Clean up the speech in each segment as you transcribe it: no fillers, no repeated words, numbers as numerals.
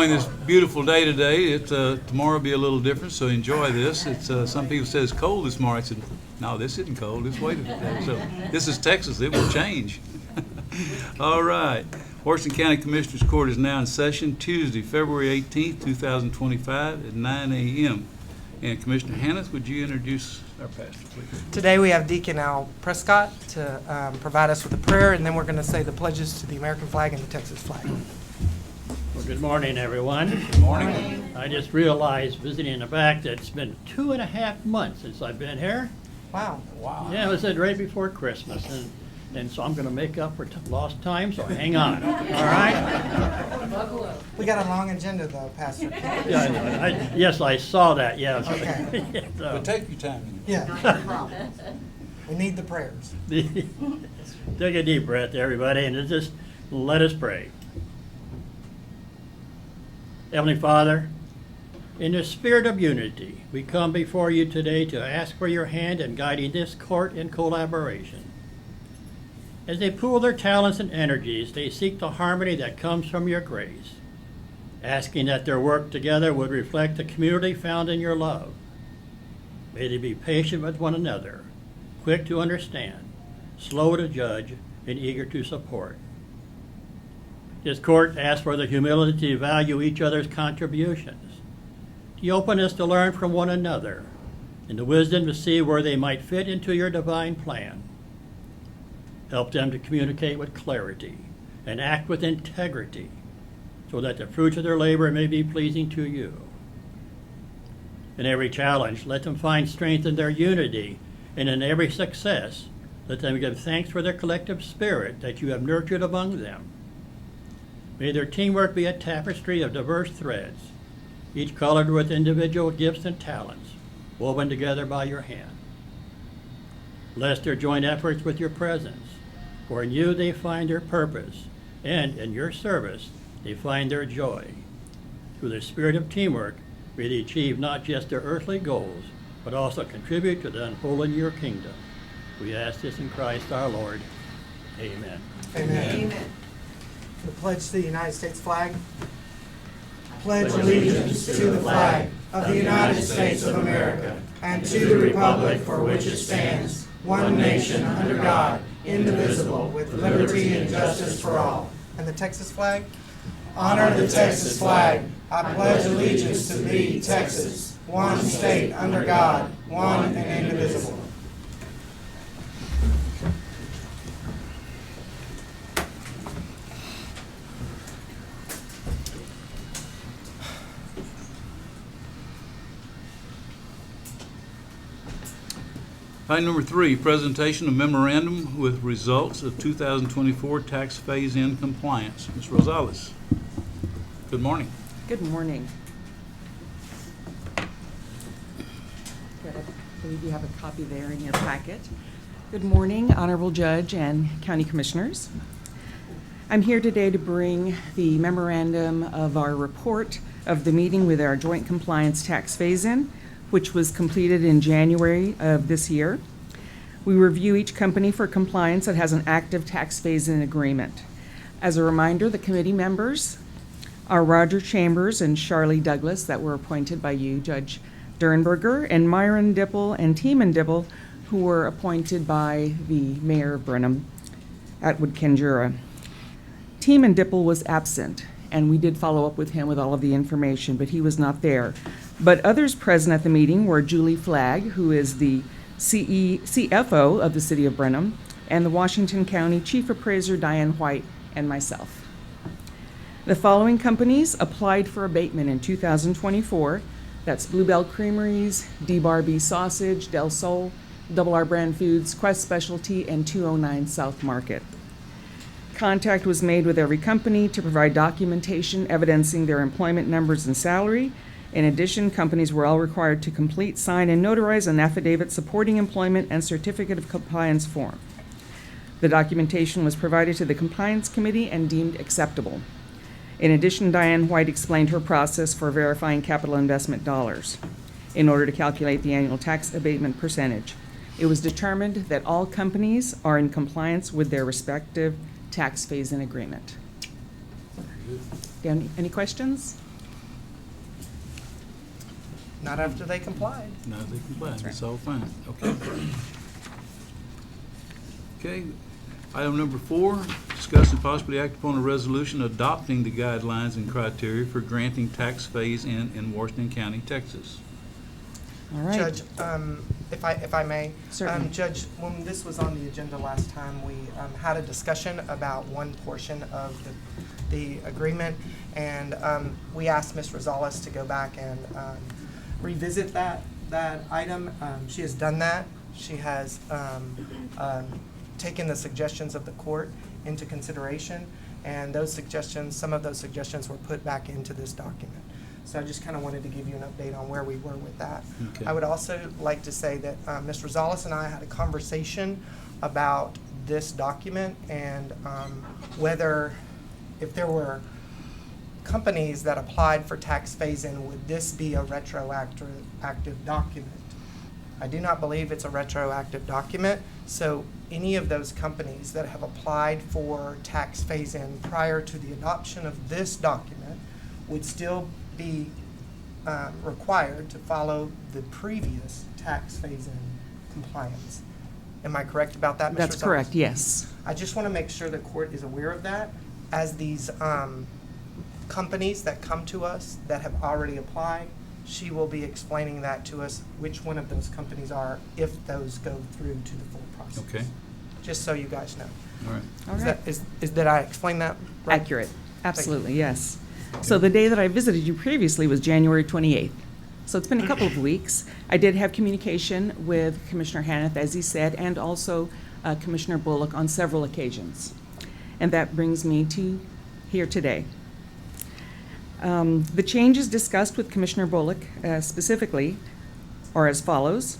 enjoying this beautiful day today. Tomorrow will be a little different, so enjoy this. Some people say it's cold this morning. I said, no, this isn't cold. It's waited today. So this is Texas. It will change. All right. Washington County Commissioners Court is now in session Tuesday, February 18th, 2025 at 9 a.m. And Commissioner Hannes, would you introduce our pastor, please? Today we have Deacon Al Prescott to provide us with a prayer, and then we're going to say the pledges to the American flag and the Texas flag. Well, good morning, everyone. Good morning. I just realized, visiting in the back, that it's been 2.5 months since I've been here. Wow. Wow. Yeah, it was right before Christmas, and so I'm going to make up for lost time, so hang on, all right? We got a long agenda though, Pastor. Yeah, yes, I saw that, yes. Okay. But take your time. Yeah. We need the prayers. Take a deep breath, everybody, and just let us pray. Heavenly Father, in the spirit of unity, we come before you today to ask for your hand in guiding this court in collaboration. As they pool their talents and energies, they seek the harmony that comes from your grace, asking that their work together would reflect the community found in your love. May they be patient with one another, quick to understand, slow to judge, and eager to support. This court asks for the humility to value each other's contributions, the openness to learn from one another, and the wisdom to see where they might fit into your divine plan. Help them to communicate with clarity and act with integrity so that the fruits of their labor may be pleasing to you. In every challenge, let them find strength in their unity, and in every success, let them give thanks for their collective spirit that you have nurtured among them. May their teamwork be a tapestry of diverse threads, each colored with individual gifts and talents, woven together by your hand. Bless their joint efforts with your presence, for in you they find their purpose, and in your service they find their joy. Through the spirit of teamwork, may they achieve not just their earthly goals, but also contribute to the unfolding of your kingdom. We ask this in Christ our Lord. Amen. Amen. Amen. The pledge to the United States flag. Pledge allegiance to the flag of the United States of America and to the republic for which it stands, one nation under God, indivisible, with liberty and justice for all. And the Texas flag. Honor the Texas flag. I pledge allegiance to thee, Texas, one state under God, one and indivisible. Item number 3, presentation of memorandum with results of 2024 tax phase-in compliance. Ms. Rosales. Good morning. Good morning. Good. I believe you have a copy there in your packet. Good morning, Honorable Judge and County Commissioners. I'm here today to bring the memorandum of our report of the meeting with our joint compliance tax phase-in, which was completed in January of this year. We review each company for compliance that has an active tax phase-in agreement. As a reminder, the committee members are Roger Chambers and Charlie Douglas, that were appointed by you, Judge Dernberger, and Myron Dipple and Teeman Dipple, who were appointed by the Mayor of Brenham, Atwood Kendura. Teeman Dipple was absent, and we did follow up with him with all of the information, but he was not there. But others present at the meeting were Julie Flagg, who is the CFO of the City of Brenham, and the Washington County Chief Appraiser Diane White, and myself. The following companies applied for abatement in 2024. That's Bluebell Creameries, D-Bar B Sausage, Del Sol, Double R Brand Foods, Quest Specialty, and 209 South Market. Contact was made with every company to provide documentation evidencing their employment numbers and salary. In addition, companies were all required to complete, sign, and notarize an affidavit supporting employment and certificate of compliance form. The documentation was provided to the Compliance Committee and deemed acceptable. In addition, Diane White explained her process for verifying capital investment dollars in order to calculate the annual tax abatement percentage. It was determined that all companies are in compliance with their respective tax phase-in agreement. Any questions? Not after they complied. No, they comply. It's all fine. Okay. Okay. Item number 4, discuss and possibly act upon a resolution adopting the guidelines and criteria for granting tax phase-in in Washington County, Texas. All right. Judge, if I may. Certainly. Judge, when this was on the agenda last time, we had a discussion about one portion of the agreement, and we asked Ms. Rosales to go back and revisit that item. She has done that. She has taken the suggestions of the court into consideration, and some of those suggestions were put back into this document. So I just kind of wanted to give you an update on where we were with that. Okay. I would also like to say that Ms. Rosales and I had a conversation about this document and if there were companies that applied for tax phase-in, would this be a retroactive document? I do not believe it's a retroactive document, so any of those companies that have applied for tax phase-in prior to the adoption of this document would still be required to follow the previous tax phase-in compliance. Am I correct about that, Ms. That's Rosales? correct, yes. I just want to make sure the court is aware of that, as these companies that come to us that have already applied, she will be explaining that to us, which one of those companies are, if those go through to the full process. Okay. Just so you guys know. All right. All right. Did I explain that right? Accurate, absolutely, yes. So the day that I visited you previously was January 28th. So it's been a couple of weeks. I did have communication with Commissioner Hanneth, as he said, and also Commissioner Bullock on several occasions. And that brings me to here today. The changes discussed with Commissioner Bullock specifically are as follows.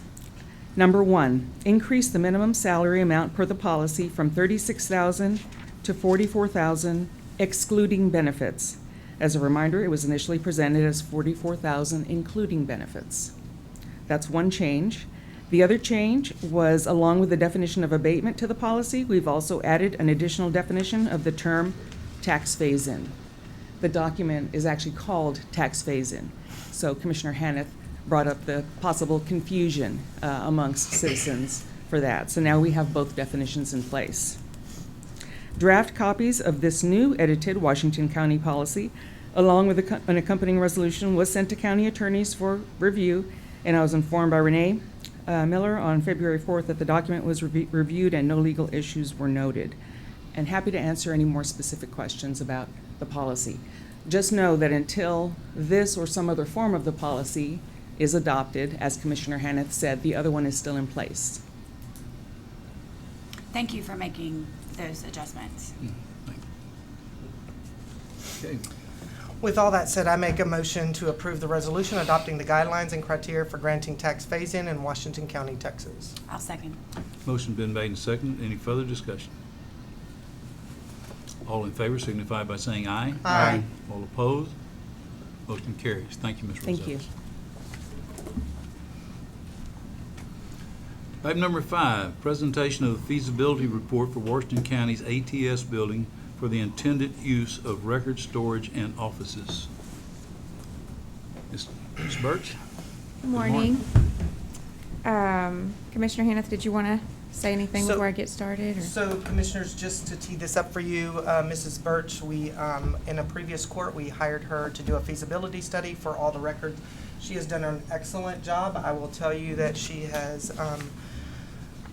Number 1, increase the minimum salary amount per the policy from $36,000 to $44,000, excluding benefits. As a reminder, it was initially presented as $44,000, including benefits. That's one change. The other change was, along with the definition of abatement to the policy, we've also added an additional definition of the term tax phase-in. The document is actually called tax phase-in. So Commissioner Hanneth brought up the possible confusion amongst citizens for that. So now we have both definitions in place. Draft copies of this new edited Washington County policy, along with an accompanying resolution, was sent to county attorneys for review, and I was informed by Renee Miller on February 4th that the document was reviewed and no legal issues were noted. And happy to answer any more specific questions about the policy. Just know that until this or some other form of the policy is adopted, as Commissioner Hanneth said, the other one is still in place. Thank you for making those adjustments. Okay. With all that said, I make a motion to approve the resolution adopting the guidelines and criteria for granting tax phase-in in Washington County, Texas. I'll second. Motion been made and seconded. Any further discussion? All in favor signify by saying aye. Aye. All opposed? Motion carries. Thank you, Ms. Rosales. Thank you. Item number 5, presentation of the feasibility report for Washington County's ATS building for the intended use of record storage and offices. Ms. Birch? Good morning. Commissioner Hanneth, did you want to say anything So- before I get started? Or? So, Commissioners, just to tee this up for you, Mrs. Birch, we, in a previous court, we hired her to do a feasibility study for all the records. She has done an excellent job. I will tell you that she has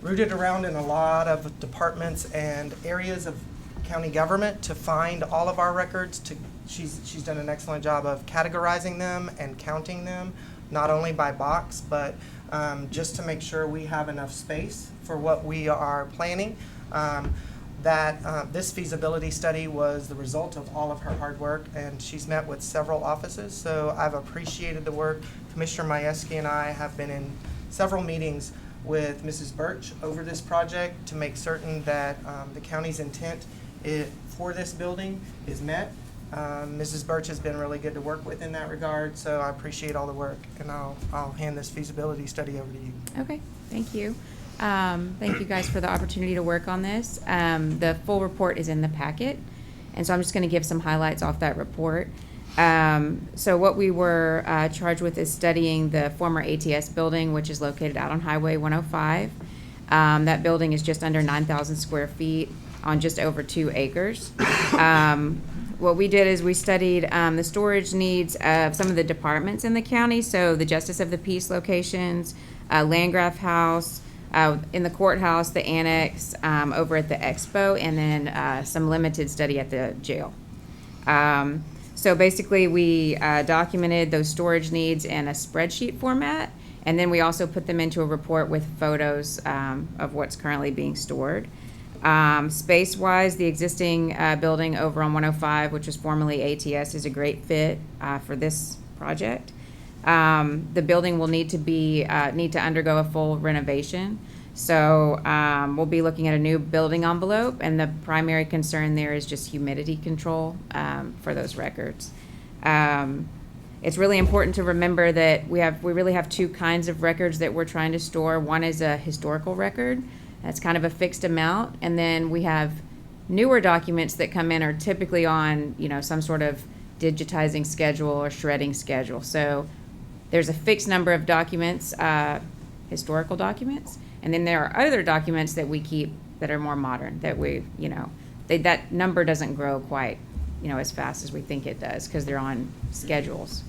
rooted around in a lot of departments and areas of county government to find all of our records. She's done an excellent job of categorizing them and counting them, not only by box, but just to make sure we have enough space for what we are planning. This feasibility study was the result of all of her hard work, and she's met with several offices, so I've appreciated the work. Commissioner Majewski and I have been in several meetings with Mrs. Birch over this project to make certain that the county's intent for this building is met. Mrs. Birch has been really good to work with in that regard, so I appreciate all the work, and I'll hand this feasibility study over to you. Okay, thank you. Thank you guys for the opportunity to work on this. The full report is in the packet, and so I'm just going to give some highlights off that report. So what we were charged with is studying the former ATS building, which is located out on Highway 105. That building is just under 9,000 square feet on just over 2 acres. What we did is we studied the storage needs of some of the departments in the county, so the Justice of the Peace locations, Landgraf House, in the courthouse, the annex, over at the expo, and then some limited study at the jail. So basically, we documented those storage needs in a spreadsheet format, and then we also put them into a report with photos of what's currently being stored. Space-wise, the existing building over on 105, which was formerly ATS, is a great fit for this project. The building will need to undergo a full renovation. So we'll be looking at a new building envelope, and the primary concern there is just humidity control for those records. It's really important to remember that we really have 2 kinds of records that we're trying to store. One is a historical record. That's kind of a fixed amount. And then we have newer documents that come in are typically on, some sort of digitizing schedule or shredding schedule. So there's a fixed number of documents, historical documents, and then there are other documents that we keep that are more modern, that that number doesn't grow quite, as fast as we think it does because they're on schedules.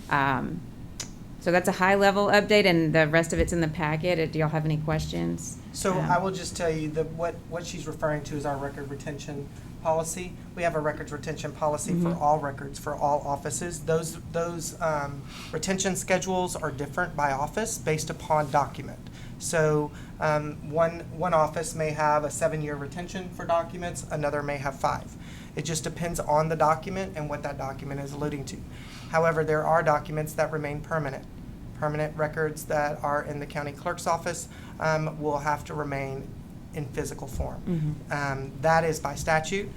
So that's a high-level update, and the rest of it's in the packet. Do y'all have any questions? So I will just tell you that what she's referring to is our record retention policy. We have a records retention policy for all records, for all offices. Those retention schedules are different by office based upon document. So one office may have a 7-year retention for documents, another may have 5. It just depends on the document and what that document is alluding to. However, there are documents that remain permanent. Permanent records that are in the county clerk's office will have to remain in physical form. That is by statute.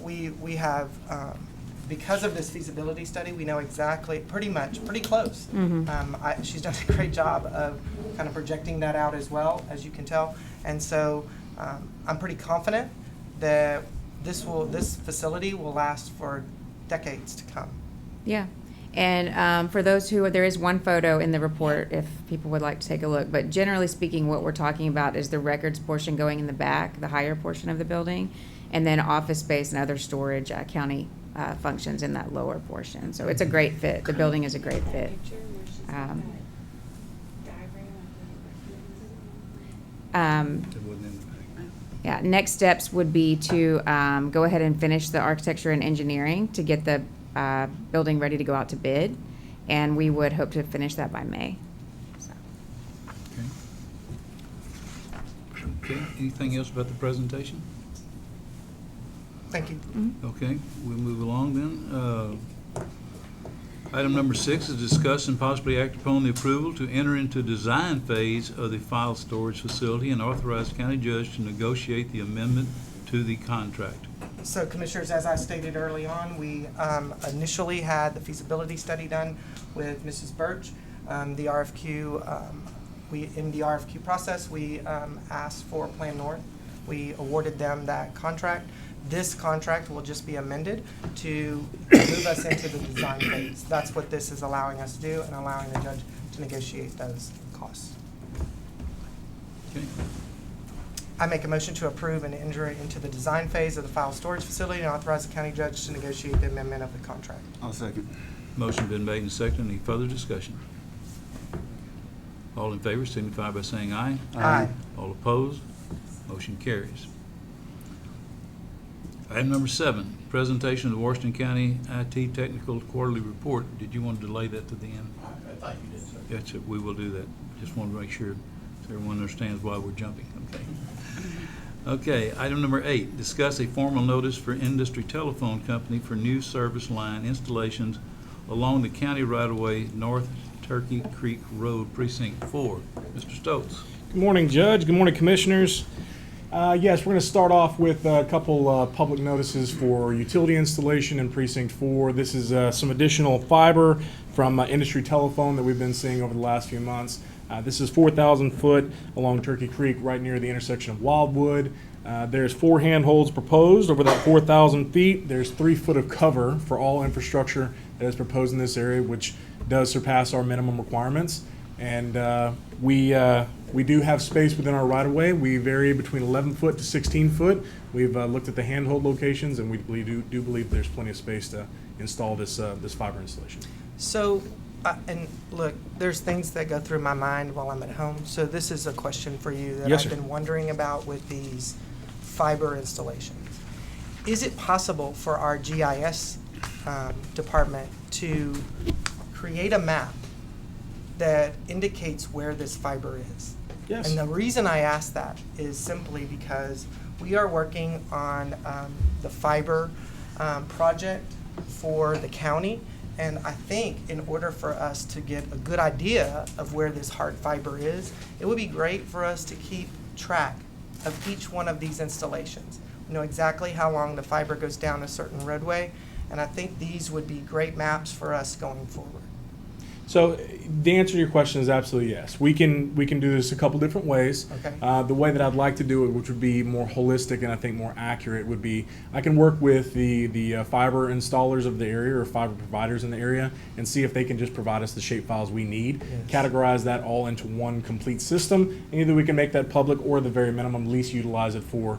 We have, because of this feasibility study, we know exactly, pretty close. She's done a great job of kind of projecting that out as well, as you can tell. And so I'm pretty confident that this facility will last for decades to come. Yeah. And for those there is one photo in the report if people would like to take a look. But generally speaking, what we're talking about is the records portion going in the back, the higher portion of the building, and then office space and other storage county functions in that lower portion. So it's a great fit. The building is a great fit. Yeah, next steps would be to go ahead and finish the architecture and engineering to get the building ready to go out to bid, and we would hope to finish that by May. So. Okay, anything else about the presentation? Thank you. Okay, we'll move along then. Item number 6 is discuss and possibly act upon the approval to enter into design phase of the file storage facility and authorize the county judge to negotiate the amendment to the contract. So Commissioners, as I stated early on, we initially had the feasibility study done with Mrs. Birch. The RFQ, in the RFQ process, we asked for Plan North. We awarded them that contract. This contract will just be amended to move us into the design phase. That's what this is allowing us to do, and allowing the judge to negotiate those costs. Okay. I make a motion to approve and enter into the design phase of the file storage facility and authorize the county judge to negotiate the amendment of the contract. I'll second. Motion been made and seconded. Any further discussion? All in favor signify by saying aye. Aye. All opposed? Motion carries. Item number 7, presentation of the Washington County IT Technical Quarterly Report. Did you want to delay that to the end? I thought you did, sir. Gotcha, we will do that. Just wanted to make sure everyone understands why we're jumping, okay? Okay, item number 8, discuss a formal notice for Industry Telephone Company for new service line installations along the county right-of-way North Turkey Creek Road, Precinct 4. Mr. Stokes. Good morning, Judge. Good morning, Commissioners. Yes, we're going to start off with a couple public notices for utility installation in Precinct 4. This is some additional fiber from Industry Telephone that we've been seeing over the last few months. This is 4,000 foot along Turkey Creek right near the intersection of Wildwood. There's 4 handholds proposed over that 4,000 feet. There's 3 foot of cover for all infrastructure that is proposed in this area, which does surpass our minimum requirements. And we do have space within our right-of-way. We vary between 11 foot to 16 foot. We've looked at the handhold locations, and we do believe there's plenty of space to install this fiber installation. So, and look, there's things that go through my mind while I'm at home. So this is a question for you that Yes, I've sir. been wondering about with these fiber installations. Is it possible for our GIS department to create a map that indicates where this fiber is? Yes. And the reason I ask that is simply because we are working on the fiber project for the county. And I think in order for us to get a good idea of where this hard fiber is, it would be great for us to keep track of each one of these installations. We know exactly how long the fiber goes down a certain roadway, and I think these would be great maps for us going forward. So the answer to your question is absolutely yes. We can do this a couple different ways. Okay. The way that I'd like to do it, which would be more holistic and I think more accurate, would be I can work with the fiber installers of the area or fiber providers in the area and see if they can just provide us the shape files we need, Yes. categorize that all into one complete system, and either we can make that public or at the very minimum least utilize it for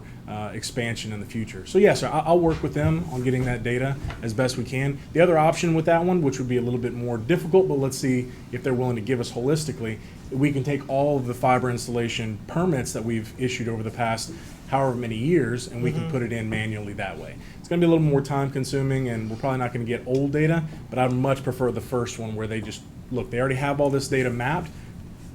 expansion in the future. So yes, sir, I'll work with them on getting that data as best we can. The other option with that one, which would be a little bit more difficult, but let's see if they're willing to give us holistically, we can take all of the fiber installation permits that we've issued over the past however many years, and we can put it in manually that way. It's going to be a little more time consuming, and we're probably not going to get old data, but I'd much prefer the first one where they just, look, they already have all this data mapped,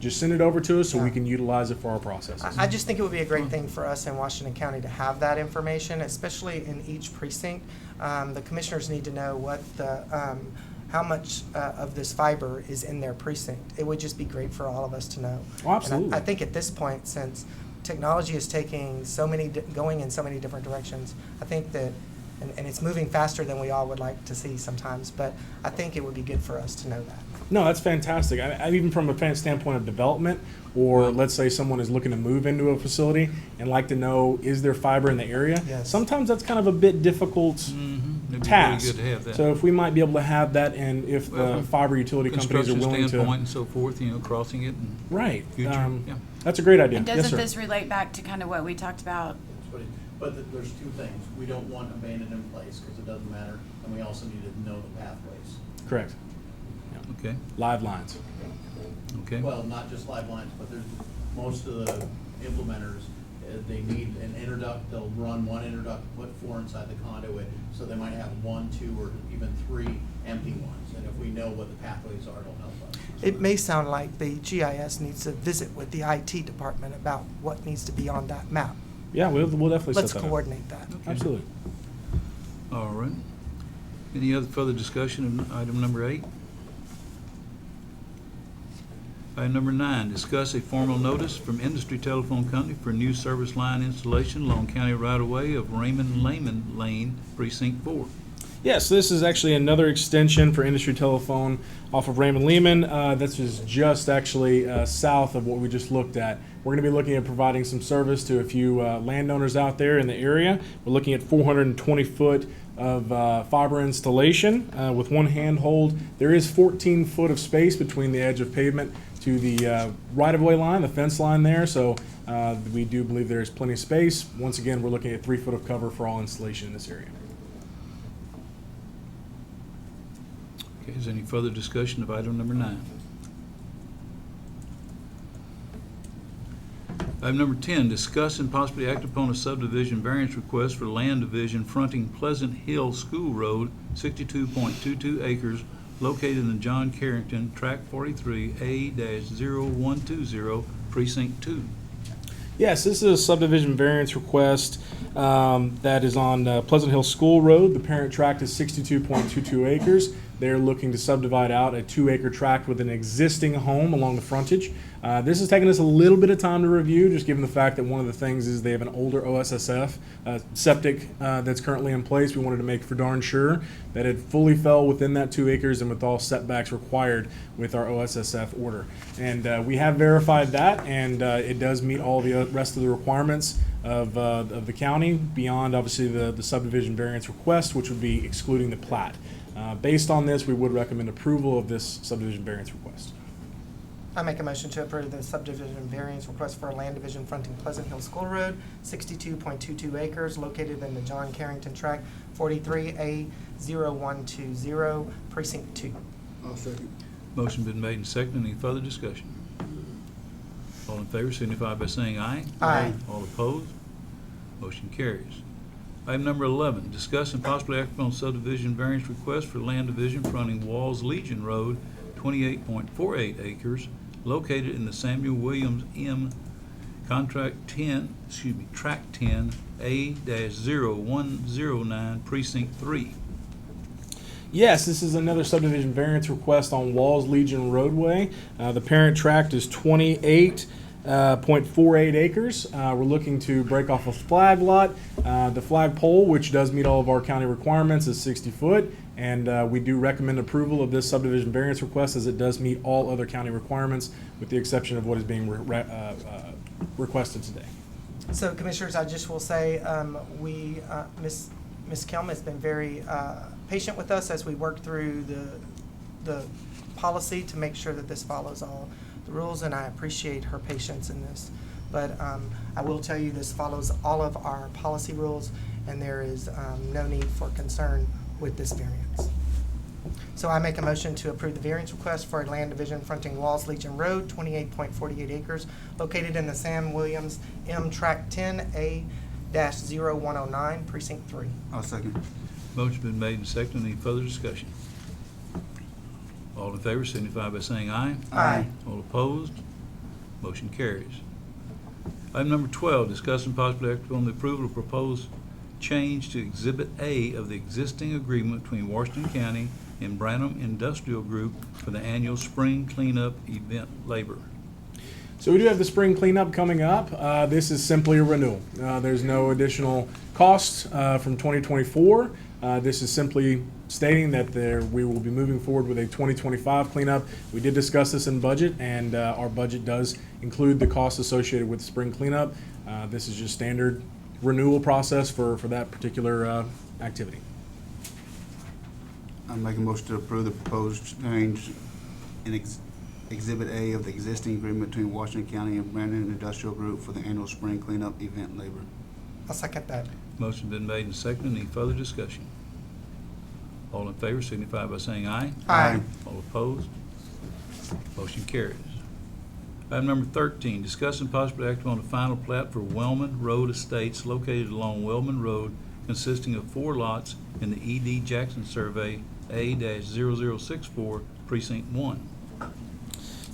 just send it over to us so we can utilize it for our processes. I just think it would be a great thing for us in Washington County to have that information, especially in each precinct. The commissioners need to know what the, how much of this fiber is in their precinct. It would just be great for all of us to know. Oh, absolutely. And I think at this point, since technology is taking so many, going in so many different directions, I think that, and it's moving faster than we all would like to see sometimes, but I think it would be good for us to know that. No, that's fantastic. I even from a standpoint of development, or let's say someone is looking to move into a facility and like to know, is there fiber in the area? Yes. Sometimes that's kind of a bit difficult It'd be task. really good to have that. So if we might be able to have that, and if Well, the fiber utility companies are Construction willing standpoint to, and so forth, you know, crossing it and right? future, yeah. That's a great idea. And Yes, doesn't sir. this relate back to kind of what we talked about? There's two things. We don't want abandoned in place because it doesn't matter, and we also need to know the pathways. Correct. Okay, Live lines. okay. Well, not just live lines, but there's, most of the implementers, they need an interduct, they'll run one interduct, put 4 inside the conduit, so they might have 1, 2, or even 3 empty ones, and if we know what the pathways are, it'll help us. It may sound like the GIS needs to visit with the IT department about what needs to be on that map. Yeah, we'll definitely Let's set that up. coordinate that. Absolutely. All right. Any other further discussion of item number 8? Item number 9, discuss a formal notice from Industry Telephone Company for new service line installation along county right-of-way of Raymond Lehman Lane, Precinct 4. Yes, this is actually another extension for Industry Telephone off of Raymond Lehman. This is just actually south of what we just looked at. We're going to be looking at providing some service to a few landowners out there in the area. We're looking at 420 foot of fiber installation with one handhold. There is 14 foot of space between the edge of pavement to the right-of-way line, the fence line there. So we do believe there is plenty of space. Once again, we're looking at 3 foot of cover for all installation in this area. Okay, is there any further discussion of item number 9? Item number 10, discuss and possibly act upon a subdivision variance request for land division fronting Pleasant Hill School Road, 62.22 acres, located in the John Carrington, Tract 43, A-0120, Precinct 2. Yes, this is a subdivision variance request that is on Pleasant Hill School Road. The parent tract is 62.22 acres. They're looking to subdivide out a 2-acre tract with an existing home along the frontage. This has taken us a little bit of time to review, just given the fact that one of the things is they have an older OSSF septic that's currently in place. We wanted to make for darn sure that it fully fell within that 2 acres and with all setbacks required with our OSSF order. And we have verified that, and it does meet all the rest of the requirements of the county, beyond obviously the subdivision variance request, which would be excluding the plat. Based on this, we would recommend approval of this subdivision variance request. I make a motion to approve the subdivision variance request for a land division fronting Pleasant Hill School Road, 62.22 acres, located in the John Carrington Tract, 43A0120, Precinct 2. Motion been made and seconded. Any further discussion? All in favor signify by saying aye. Aye. All opposed? Motion carries. Item number 11, discuss and possibly act upon subdivision variance request for land division fronting Walls Legion Road, 28.48 acres, located in the Samuel Williams M. Tract 10, A-0109, Precinct 3. Yes, this is another subdivision variance request on Walls Legion roadway. The parent tract is 28.48 acres. We're looking to break off a flag lot. The flag pole, which does meet all of our county requirements, is 60 foot. And we do recommend approval of this subdivision variance request as it does meet all other county requirements with the exception of what is being requested today. So, Commissioners, I just will say, Ms. Kelm has been very patient with us as we work through the policy to make sure that this follows all the rules, and I appreciate her patience in this. But I will tell you, this follows all of our policy rules, and there is no need for concern with this variance. So I make a motion to approve the variance request for a land division fronting Walls Legion Road, 28.48 acres, located in the Sam Williams M. Tract 10, A-0109, Precinct 3. I'll second. Motion been made and seconded. Any further discussion? All in favor signify by saying aye. Aye. All opposed? Motion carries. Item number 12, discuss and possibly act upon the approval of proposed change to Exhibit A of the existing agreement between Washington County and Branham Industrial Group for the annual spring cleanup event labor. So we do have the spring cleanup coming up. This is simply a renewal. There's no additional cost from 2024. This is simply stating that we will be moving forward with a 2025 cleanup. We did discuss this in budget, and our budget does include the costs associated with the spring cleanup. This is just standard renewal process for that particular activity. I make a motion to approve the proposed change in Exhibit A of the existing agreement between Washington County and Brandon Industrial Group for the annual spring cleanup event labor. I'll second that. Motion been made and seconded. Any further discussion? All in favor signify by saying aye. Aye. All opposed? Motion carries. Item number 13, discuss and possibly act upon the final plat for Wellman Road Estates located along Wellman Road, consisting of 4 lots in the E.D. Jackson Survey A-0064, Precinct 1.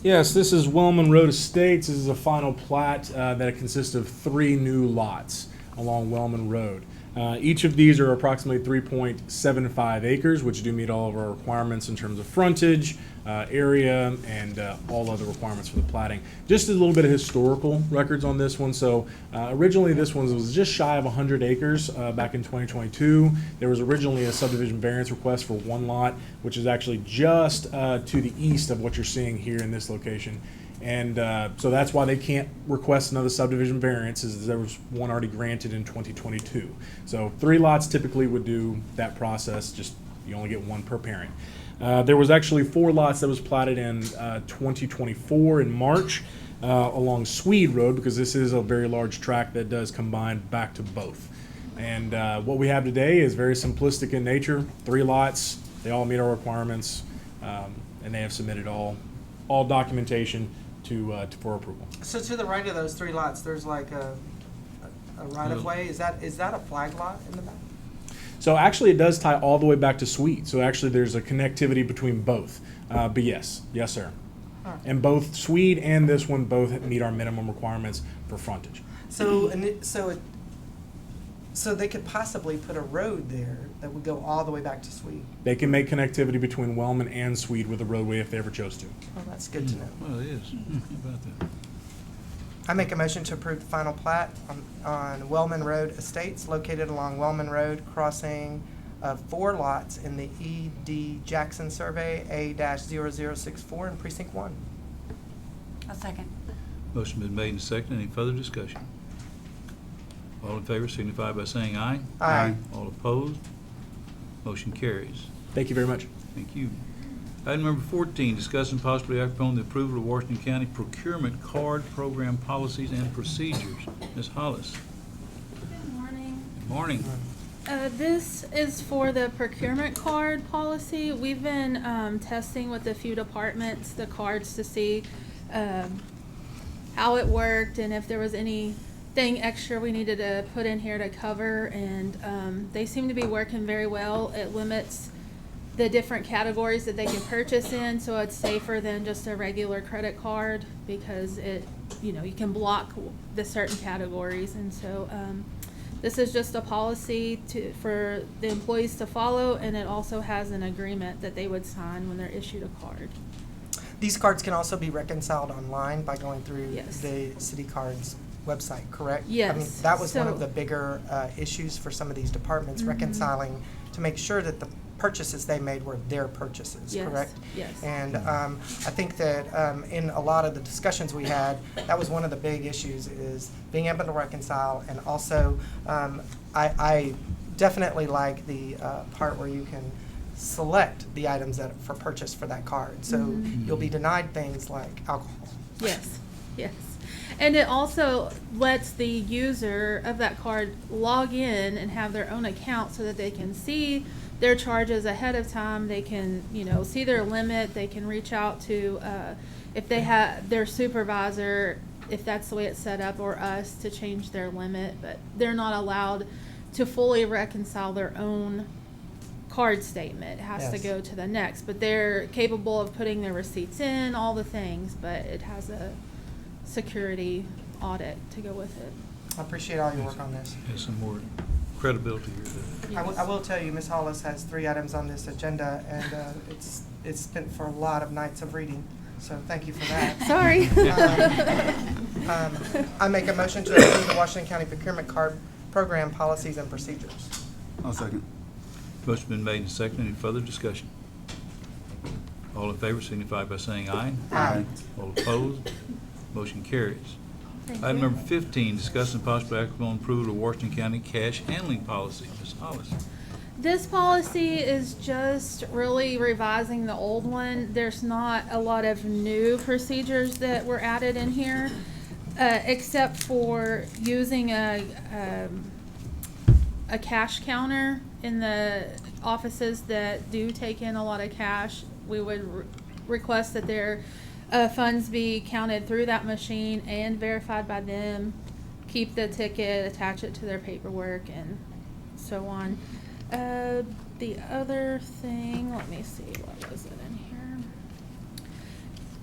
Yes, this is Wellman Road Estates. This is a final plat that consists of 3 new lots along Wellman Road. Each of these are approximately 3.75 acres, which do meet all of our requirements in terms of frontage, area, and all other requirements for the platting. Just a little bit of historical records on this one. So originally this one was just shy of 100 acres back in 2022. There was originally a subdivision variance request for 1 lot, which is actually just to the east of what you're seeing here in this location. And so that's why they can't request another subdivision variance, is there was one already granted in 2022. So 3 lots typically would do that process, just you only get 1 per parent. There was actually 4 lots that was platted in 2024 in March along Swede Road, because this is a very large tract that does combine back to both. And what we have today is very simplistic in nature. 3 lots, they all meet our requirements, and they have submitted all documentation for approval. So to the right of those 3 lots, there's like a right-of-way. Is that a flag lot in the back? So actually it does tie all the way back to Swede. So actually there's a connectivity between both. But yes, sir. All right. And both Swede and this one both meet our minimum requirements for frontage. So they could possibly put a road there that would go all the way back to Swede. They can make connectivity between Wellman and Swede with a roadway if they ever chose to. Well, that's good to know. Well, it is. How about that? I make a motion to approve the final plat on Wellman Road Estates located along Wellman Road, crossing of 4 lots in the E.D. Jackson Survey A-0064 in Precinct 1. A second. Motion been made and seconded. Any further discussion? All in favor signify by saying aye. Aye. All opposed? Motion carries. Thank you very much. Thank you. Item number 14, discuss and possibly act upon the approval of Washington County procurement card program policies and procedures. Ms. Hollis. Good morning. Good morning. This is for the procurement card policy. We've been testing with a few departments the cards to see how it worked and if there was anything extra we needed to put in here to cover. And they seem to be working very well. It limits the different categories that they can purchase in, so it's safer than just a regular credit card because you can block the certain categories. And so this is just a policy for the employees to follow, and it also has an agreement that they would sign when they're issued a card. These cards can also be reconciled online by going through Yes. the City Cards website, correct? Yes. I mean, that was one of So- the bigger issues for some of these departments, reconciling to make sure that the purchases they made were their purchases, Yes, correct? yes. And I think that in a lot of the discussions we had, that was one of the big issues, is being able to reconcile. And also, I definitely like the part where you can select the items that for purchase for that card. So you'll be denied things like alcohol. Yes, yes. And it also lets the user of that card log in and have their own account so that they can see their charges ahead of time. They can, see their limit. They can reach out to, if they have their supervisor, if that's the way it's set up, or us to change their limit. But they're not allowed to fully reconcile their own card statement. It has to Yes. go to the next. But they're capable of putting their receipts in, all the things, but it has a security audit to go with it. I appreciate all your work on this. Has some more credibility here. I will tell you, Ms. Hollis has 3 items on this agenda, and it's spent for a lot of nights of reading, so thank you for that. Sorry. I make a motion to approve the Washington County Procurement Card Program Policies and Procedures. I'll second. Motion been made and seconded. Any further discussion? All in favor signify by saying aye. Aye. All opposed? Motion carries. Thank Item you. number 15, discuss and possibly act upon approval of Washington County cash handling policy. Ms. Hollis. This policy is just really revising the old one. There's not a lot of new procedures that were added in here, except for using a cash counter in the offices that do take in a lot of cash. We would request that their funds be counted through that machine and verified by them, keep the ticket, attach it to their paperwork, and so on. The other thing, let me see, what was it in here?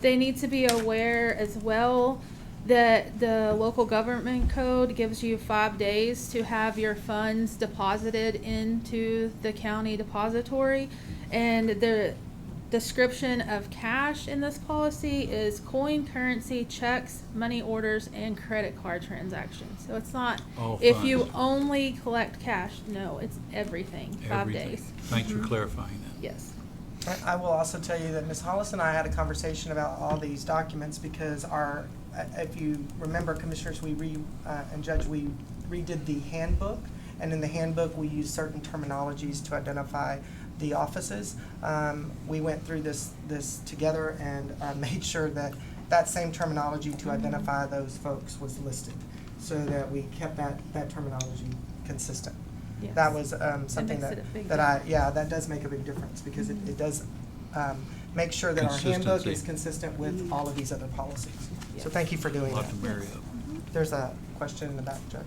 They need to be aware as well that the local government code gives you 5 days to have your funds deposited into the county depository. And the description of cash in this policy is coin, currency, checks, money orders, and credit card transactions. So it's not, All if you funds. only collect cash, no, it's everything, 5 Everything. days. Thanks for clarifying that. Yes. I will also tell you that Ms. Hollis and I had a conversation about all these documents because if you remember, Commissioners, and Judge, we redid the handbook, and in the handbook we used certain terminologies to identify the offices. We went through this together and made sure that that same terminology to identify those folks was listed, so that we kept that terminology consistent. Yes. That was something makes it a big that does make a big difference because it does make sure that our handbook Consistency. is consistent with all of these other policies. So Yes. thank you for A doing lot that. to marry up. There's a question in the back, Judge.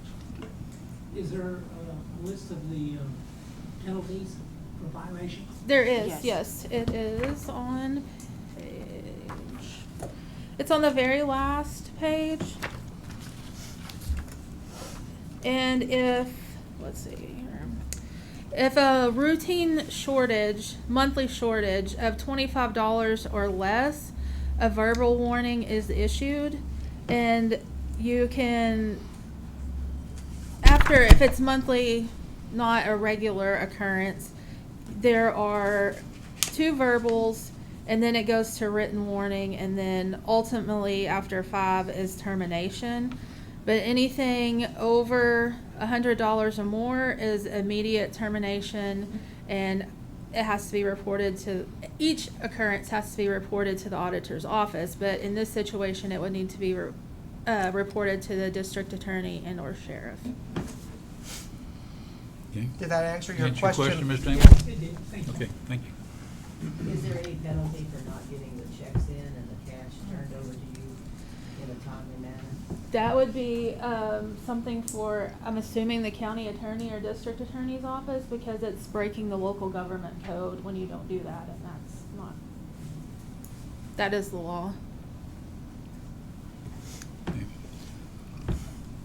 Is there a list of the penalties for violations? There is, Yes. yes, it is on page, it's on the very last page. And let's see here. If a routine shortage, monthly shortage of $25 or less, a verbal warning is issued, and you can, if it's monthly, not a regular occurrence, there are 2 verbals, and then it goes to written warning, and then ultimately after 5 is termination. But anything over $100 or more is immediate termination, and it has to be reported to, each occurrence has to be reported to the auditor's office, but in this situation, it would need to be reported to the district attorney and or sheriff. Okay. Did that answer your Answer question? Mr. Amos? It did, thank you. Okay, thank you. Is there any penalty for not getting the checks in and the cash turned over to you in a timely manner? That would be something for, I'm assuming, the county attorney or district attorney's office, because it's breaking the local government code when you don't do that, and that's not, that is the law.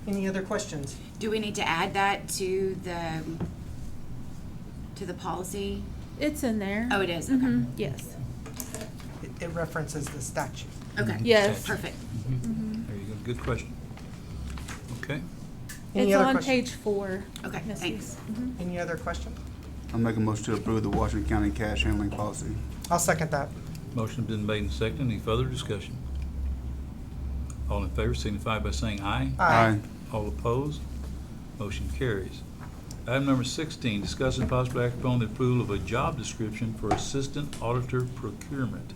Any other questions? Do we need to add that to the policy? It's in there. Oh, it is? Okay. Mhm, yes. It references the statute. Okay. Yes. Perfect. There you go, good question. Okay, Any It's other on questions? page 4. Okay, Misty. thanks. Mhm. Any other questions? I'll make a motion to approve the Washington County cash handling policy. I'll second that. motion been made and seconded. Any further discussion? All in favor signify by saying aye. Aye. All opposed? Motion carries. Item number 16, discuss and possibly act upon the approval of a job description for Assistant Auditor Procurement.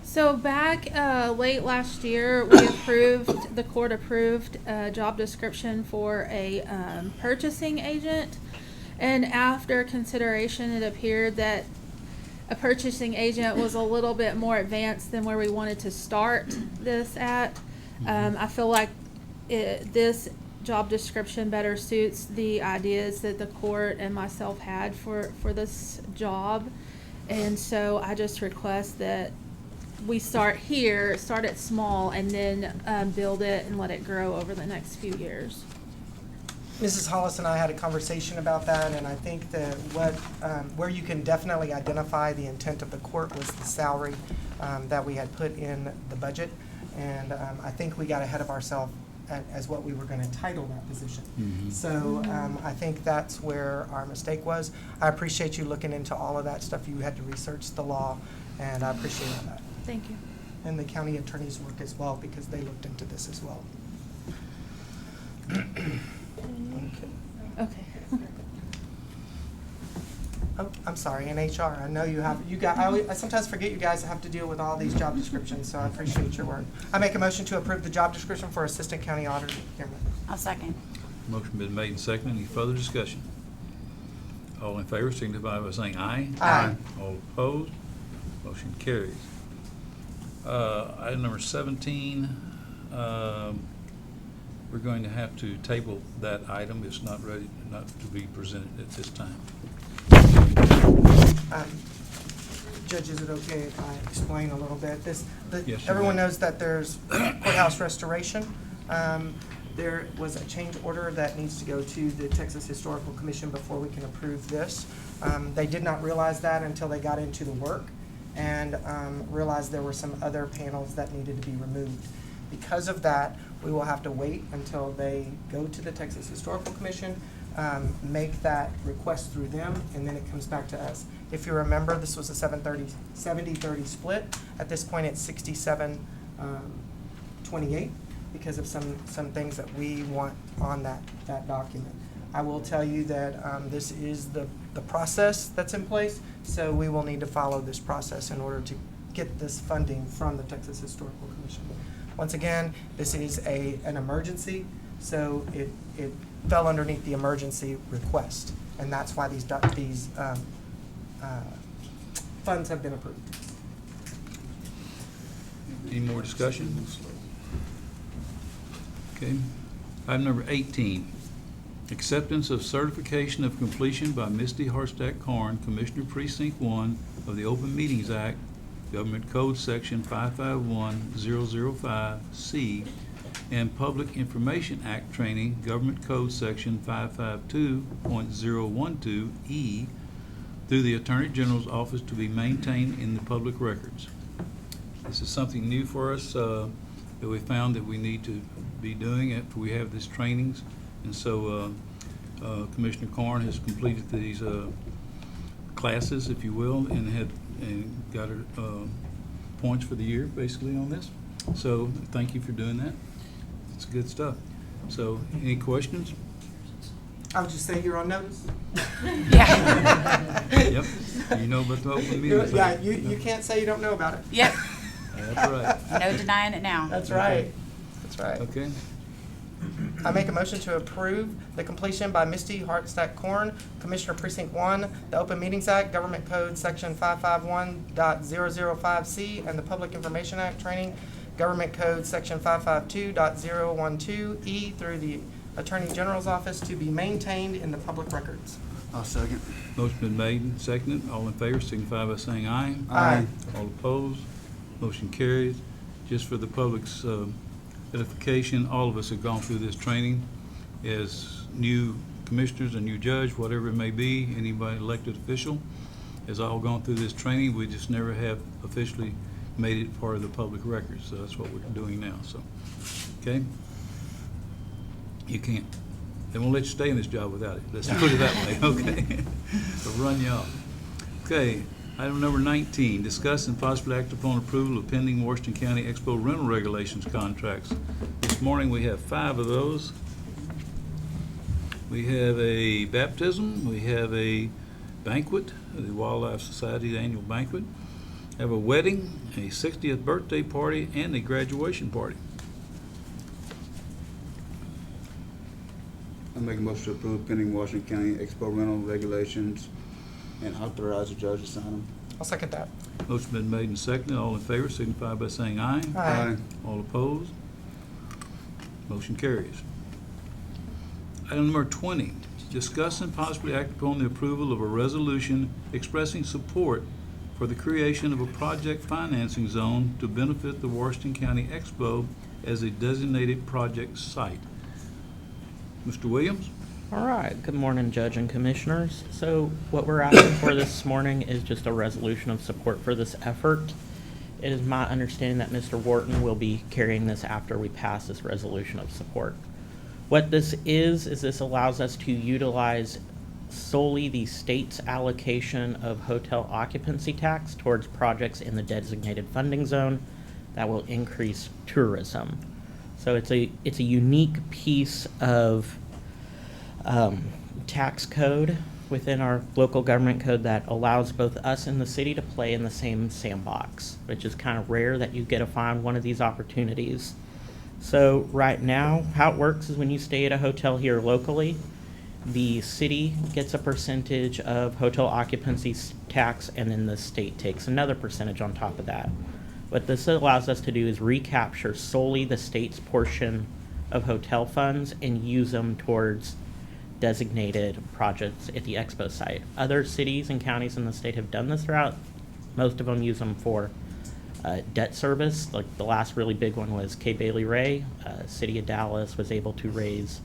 So back late last year, the court approved a job description for a purchasing agent. And after consideration, it appeared that a purchasing agent was a little bit more advanced than where we wanted to start this at. I feel like this job description better suits the ideas that the court and myself had for this job. And so I just request that we start it small, and then build it and let it grow over the next few years. Mrs. Hollis and I had a conversation about that, and I think that where you can definitely identify the intent of the court was the salary that we had put in the budget. And I think we got ahead of ourselves as what we were going to title that position. So I think that's where our mistake was. I appreciate you looking into all of that stuff. You had to research the law, and I appreciate that. Thank you. And the county attorney's work as well, because they looked into this as well. Okay. Oh, I'm sorry, in HR, I know I sometimes forget you guys have to deal with all these job descriptions, so I appreciate your work. I make a motion to approve the job description for Assistant County Auditor Procurement. I'll second. Motion been made and seconded. Any further discussion? All in favor signify by saying aye. Aye. All opposed? Motion carries. Item number 17, we're going to have to table that item. It's not ready, not to be presented at this time. Judge, is it okay if I explain a little bit? Yes, you Everyone may. knows that there's courthouse restoration. There was a change order that needs to go to the Texas Historical Commission before we can approve this. They did not realize that until they got into the work, and realized there were some other panels that needed to be removed. Because of that, we will have to wait until they go to the Texas Historical Commission, make that request through them, and then it comes back to us. If you remember, this was a 70-30 split. At this point, it's 67-28 because of some things that we want on that document. I will tell you that this is the process that's in place, so we will need to follow this process in order to get this funding from the Texas Historical Commission. Once again, this is an emergency, so it fell underneath the emergency request, and that's why these funds have been approved. Any more discussion? Okay. Item number 18, acceptance of certification of completion by Misty Harstak Karn, Commissioner Precinct 1 of the Open Meetings Act, Government Code Section 551005C, and Public Information Act training, Government Code Section 552.012E, through the Attorney General's office to be maintained in the public records. This is something new for us that we found that we need to be doing after we have these trainings. And so Commissioner Karn has completed these classes, if you will, and got her points for the year basically on this. So thank you for doing that. It's good stuff. So any questions? I would just say you're on notice. Yeah. Yep, you know about the open meetings. Yeah, Act. you can't say you don't know about it. Yep. That's right. No denying it now. That's right. That's right. Okay, I make a motion to approve the completion by Misty Hartstack Korn, Commissioner Precinct 1, the Open Meetings Act, Government Code Section 551.005C, and the Public Information Act training, Government Code Section 552.012E through the Attorney General's Office to be maintained in the public records. I'll second. motion been made and seconded. All in favor signify by saying aye. Aye. All opposed, motion carries. Just for the public's edification, all of us have gone through this training as new commissioners, a new judge, whatever it may be, anybody elected official has all gone through this training. We just never have officially made it part of the public record, so that's what we're doing now, so, okay? You can't, they won't let you stay in this job without it, let's put it that way, okay? They'll run you off. Okay, item number 19, discuss and possibly act upon approval of pending Washington County Expo rental regulations contracts. This morning, we have 5 of those. We have a baptism, we have a banquet, the Wildlife Society's annual banquet, have a wedding, a 60th birthday party, and a graduation party. I make a motion to approve pending Washington County Expo rental regulations and authorize the judge to sign them. I'll second that. Motion been made and seconded. All in favor signify by saying aye. Aye. All opposed? Motion carries. Item number 20, discuss and possibly act upon the approval of a resolution expressing support for the creation of a project financing zone to benefit the Washington County Expo as a designated project site. Mr. Williams? All right, good morning, Judge and Commissioners. So what we're asking for this morning is just a resolution of support for this effort. It is my understanding that Mr. Wharton will be carrying this after we pass this resolution of support. What this is this allows us to utilize solely the state's allocation of hotel occupancy tax towards projects in the designated funding zone that will increase tourism. So it's a unique piece of tax code within our local government code that allows both us and the city to play in the same sandbox, which is kind of rare that you get to find one of these opportunities. So right now, how it works is when you stay at a hotel here locally, the city gets a percentage of hotel occupancy tax, and then the state takes another percentage on top of that. What this allows us to do is recapture solely the state's portion of hotel funds and use them towards designated projects at the expo site. Other cities and counties in the state have done this throughout. Most of them use them for debt service. Like the last really big one was Kay Bailey Ray. City of Dallas was able to raise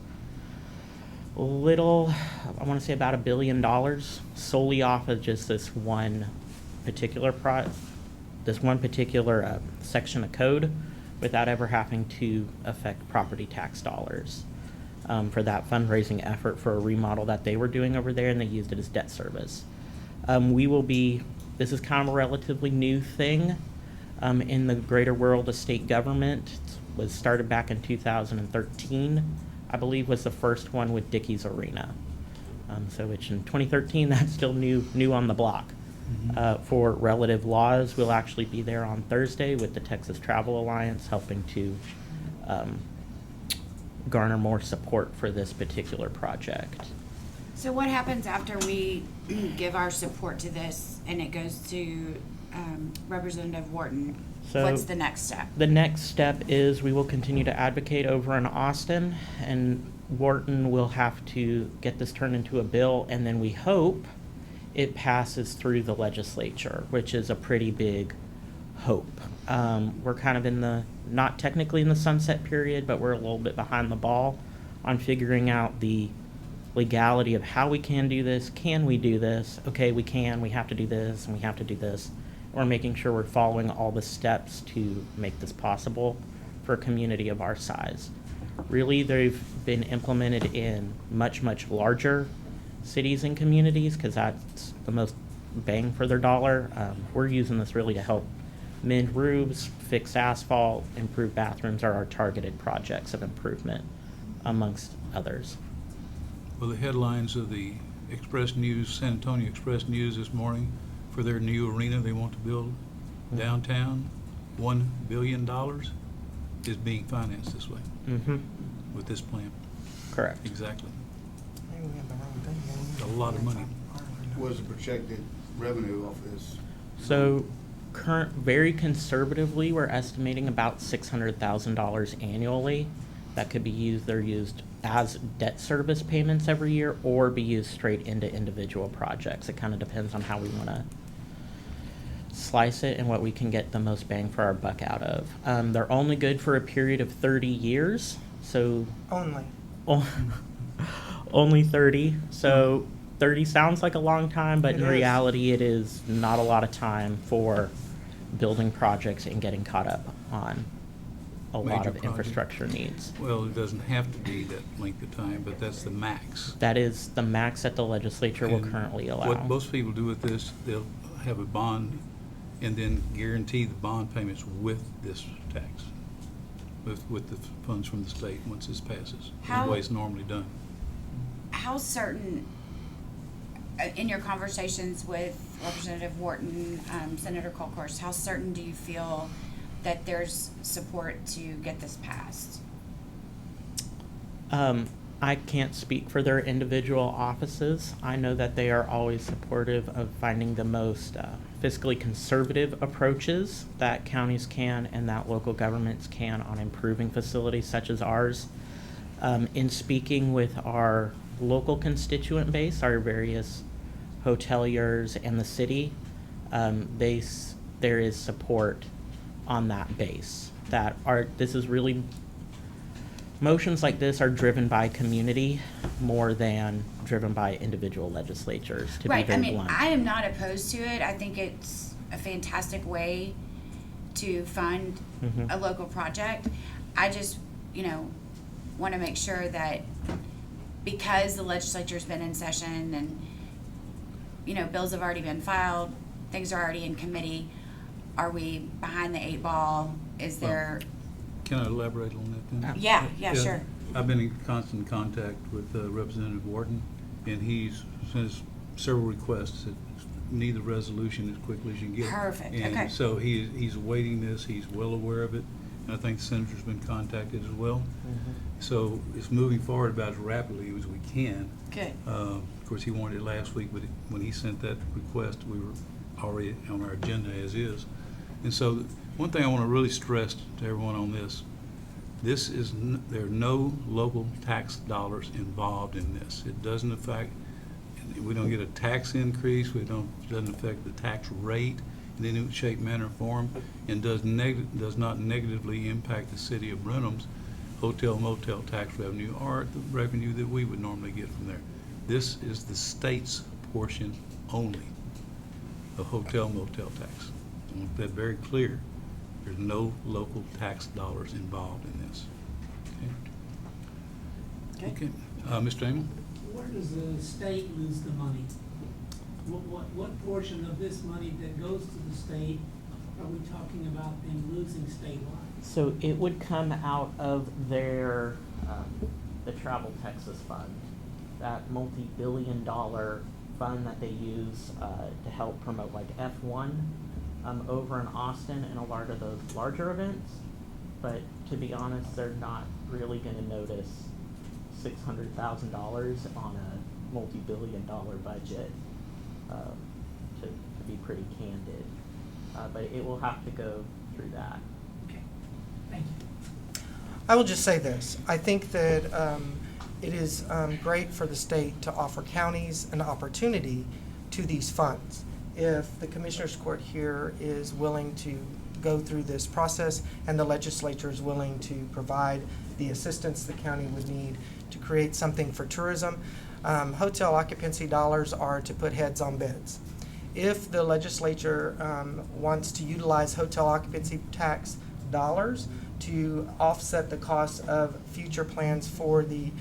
I want to say about $1 billion solely off of just this one particular section of code without ever having to affect property tax dollars for that fundraising effort for a remodel that they were doing over there, and they used it as debt service. This is kind of a relatively new thing in the greater world of state government. It was started back in 2013, I believe was the first one with Dickies Arena. Which in 2013, that's still new on the block. For relative laws, we'll actually be there on Thursday with the Texas Travel Alliance helping to garner more support for this particular project. So what happens after we give our support to this and it goes to Representative Wharton? So what's the next step? The next step is we will continue to advocate over in Austin, and Wharton will have to get this turned into a bill, and then we hope it passes through the legislature, which is a pretty big hope. We're kind of not technically in the sunset period, but we're a little bit behind the ball on figuring out the legality of how we can do this. Can we do this? Okay, we can. We have to do this, and we have to do this. We're making sure we're following all the steps to make this possible for a community of our size. Really, they've been implemented in much, much larger cities and communities because that's the most bang for their dollar. We're using this really to help mend roofs, fix asphalt, improve bathrooms are our targeted projects of improvement, amongst others. Well, the headlines of the Express News, San Antonio Express News this morning, for their new arena they want to build downtown, $1 billion is being financed this way Mm-hmm. with this plan. Correct. Exactly. Maybe we have the wrong thing. A lot of money. What is the projected revenue off this? So, very conservatively, we're estimating about $600,000 annually that could be used. They're used as debt service payments every year, or be used straight into individual projects. It kind of depends on how we want to slice it and what we can get the most bang for our buck out of. They're only good for a period of 30 years, so Only. only 30. So 30 sounds like a long time, but It in is. reality, it is not a lot of time for building projects and getting caught up on a lot Major of project. infrastructure needs. Well, it doesn't have to be that length of time, but that's the max. That is the max that the legislature will And currently allow. What most people do with this, they'll have a bond and then guarantee the bond payments with this tax, with the funds from the state once this passes. How- The way it's normally done. How certain, in your conversations with Representative Wharton, Senator Colcourse, how certain do you feel that there's support to get this passed? I can't speak for their individual offices. I know that they are always supportive of finding the most fiscally conservative approaches that counties can and that local governments can on improving facilities such as ours. In speaking with our local constituent base, our various hoteliers and the city, there is support on that base. This is really, motions like this are driven by community more than driven by individual legislatures, to be Right, I very mean, blunt. I am not opposed to it. I think it's a fantastic way to fund Mhm. a local project. I just, want to make sure that because the legislature's been in session and, bills have already been filed, things are already in committee, are we behind the 8 ball? Is there, Can I elaborate on that then? yeah, sure. I've been in constant contact with Representative Wharton, and he's sent several requests that need the resolution as quickly as you can get it. Perfect, And okay. so he's awaiting this, he's well aware of it, and I think the senator's been contacted as well. Mhm. So it's moving forward about as rapidly as we can. Good. Of course, he wanted it last week, but when he sent that request, we were already on our agenda as is. And so, one thing I want to really stress to everyone on this is there are no local tax dollars involved in this. It doesn't affect, we don't get a tax increase, it doesn't affect the tax rate in any shape, manner, or form, and does not negatively impact the city of Brenham's hotel motel tax revenue or the revenue that we would normally get from there. This is the state's portion only of hotel motel tax. I want that very clear. There's no local tax dollars involved in this. Okay. Mr. Amon? Where does the state lose the money? What portion of this money that goes to the state are we talking about them losing statewide? So it would come out of their, the Travel Texas Fund, that multi-billion-dollar fund that they use to help promote like F1 over in Austin and a lot of those larger events. But to be honest, they're not really going to notice $600,000 on a multi-billion-dollar budget, to be pretty candid. But it will have to go through that. Okay, thank you. I will just say this. I think that it is great for the state to offer counties an opportunity to these funds. If the Commissioners Court here is willing to go through this process and the legislature is willing to provide the assistance the county would need to create something for tourism, hotel occupancy dollars are to put heads on beds. If the legislature wants to utilize hotel occupancy tax dollars to offset the cost of future plans for the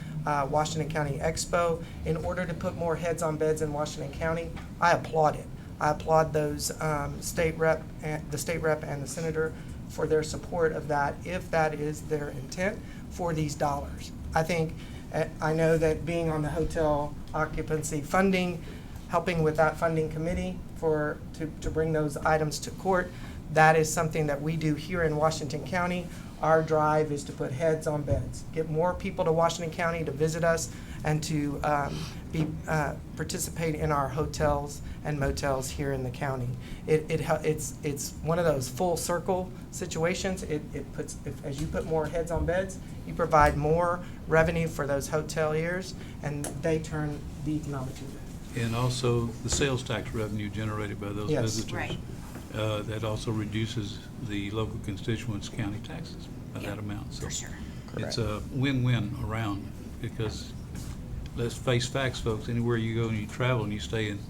Washington County Expo in order to put more heads on beds in Washington County, I applaud it. I applaud those the state rep and the senator for their support of that if that is their intent for these dollars. I think I know that being on the hotel occupancy funding, helping with that funding committee to bring those items to court, that is something that we do here in Washington County. Our drive is to put heads on beds, get more people to Washington County to visit us and to participate in our hotels and motels here in the county. It's one of those full circle situations. It puts, as you put more heads on beds, you provide more revenue for those hoteliers, and they turn the economic event. And also the sales tax revenue generated by those Yes. visitors. Right. That also reduces the local constituents' county taxes by that amount. So For sure. it's a win-win around, because let's face facts, folks, anywhere you go and you travel and you stay in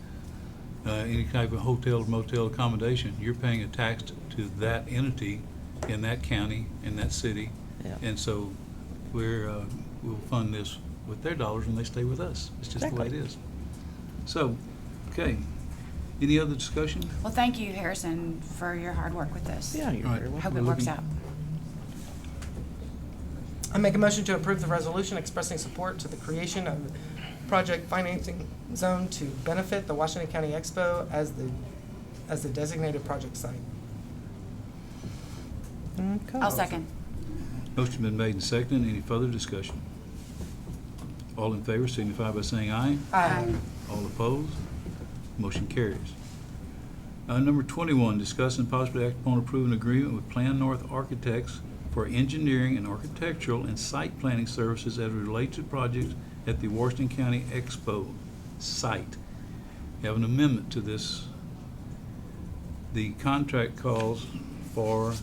any type of hotel or motel accommodation, you're paying a tax to that entity in that county, in that city. Yeah. And so we'll fund this with their dollars when they stay with us. It's just the way it is. So, okay. Any other discussion? Well, thank you, Harrison, for your hard work with this. Yeah, you're All right. very welcome. Hope it works out. I make a motion to approve the resolution expressing support to the creation of project financing zone to benefit the Washington County Expo as the designated project site. Okay. I'll second. Motion been made and seconded. Any further discussion? All in favor signify by saying aye. Aye. All opposed? Motion carries. Number 21, discuss and possibly act upon approving an agreement with Plan North Architects for engineering and architectural and site planning services as it relates to projects at the Washington County Expo site. We have an amendment to this. The contract calls for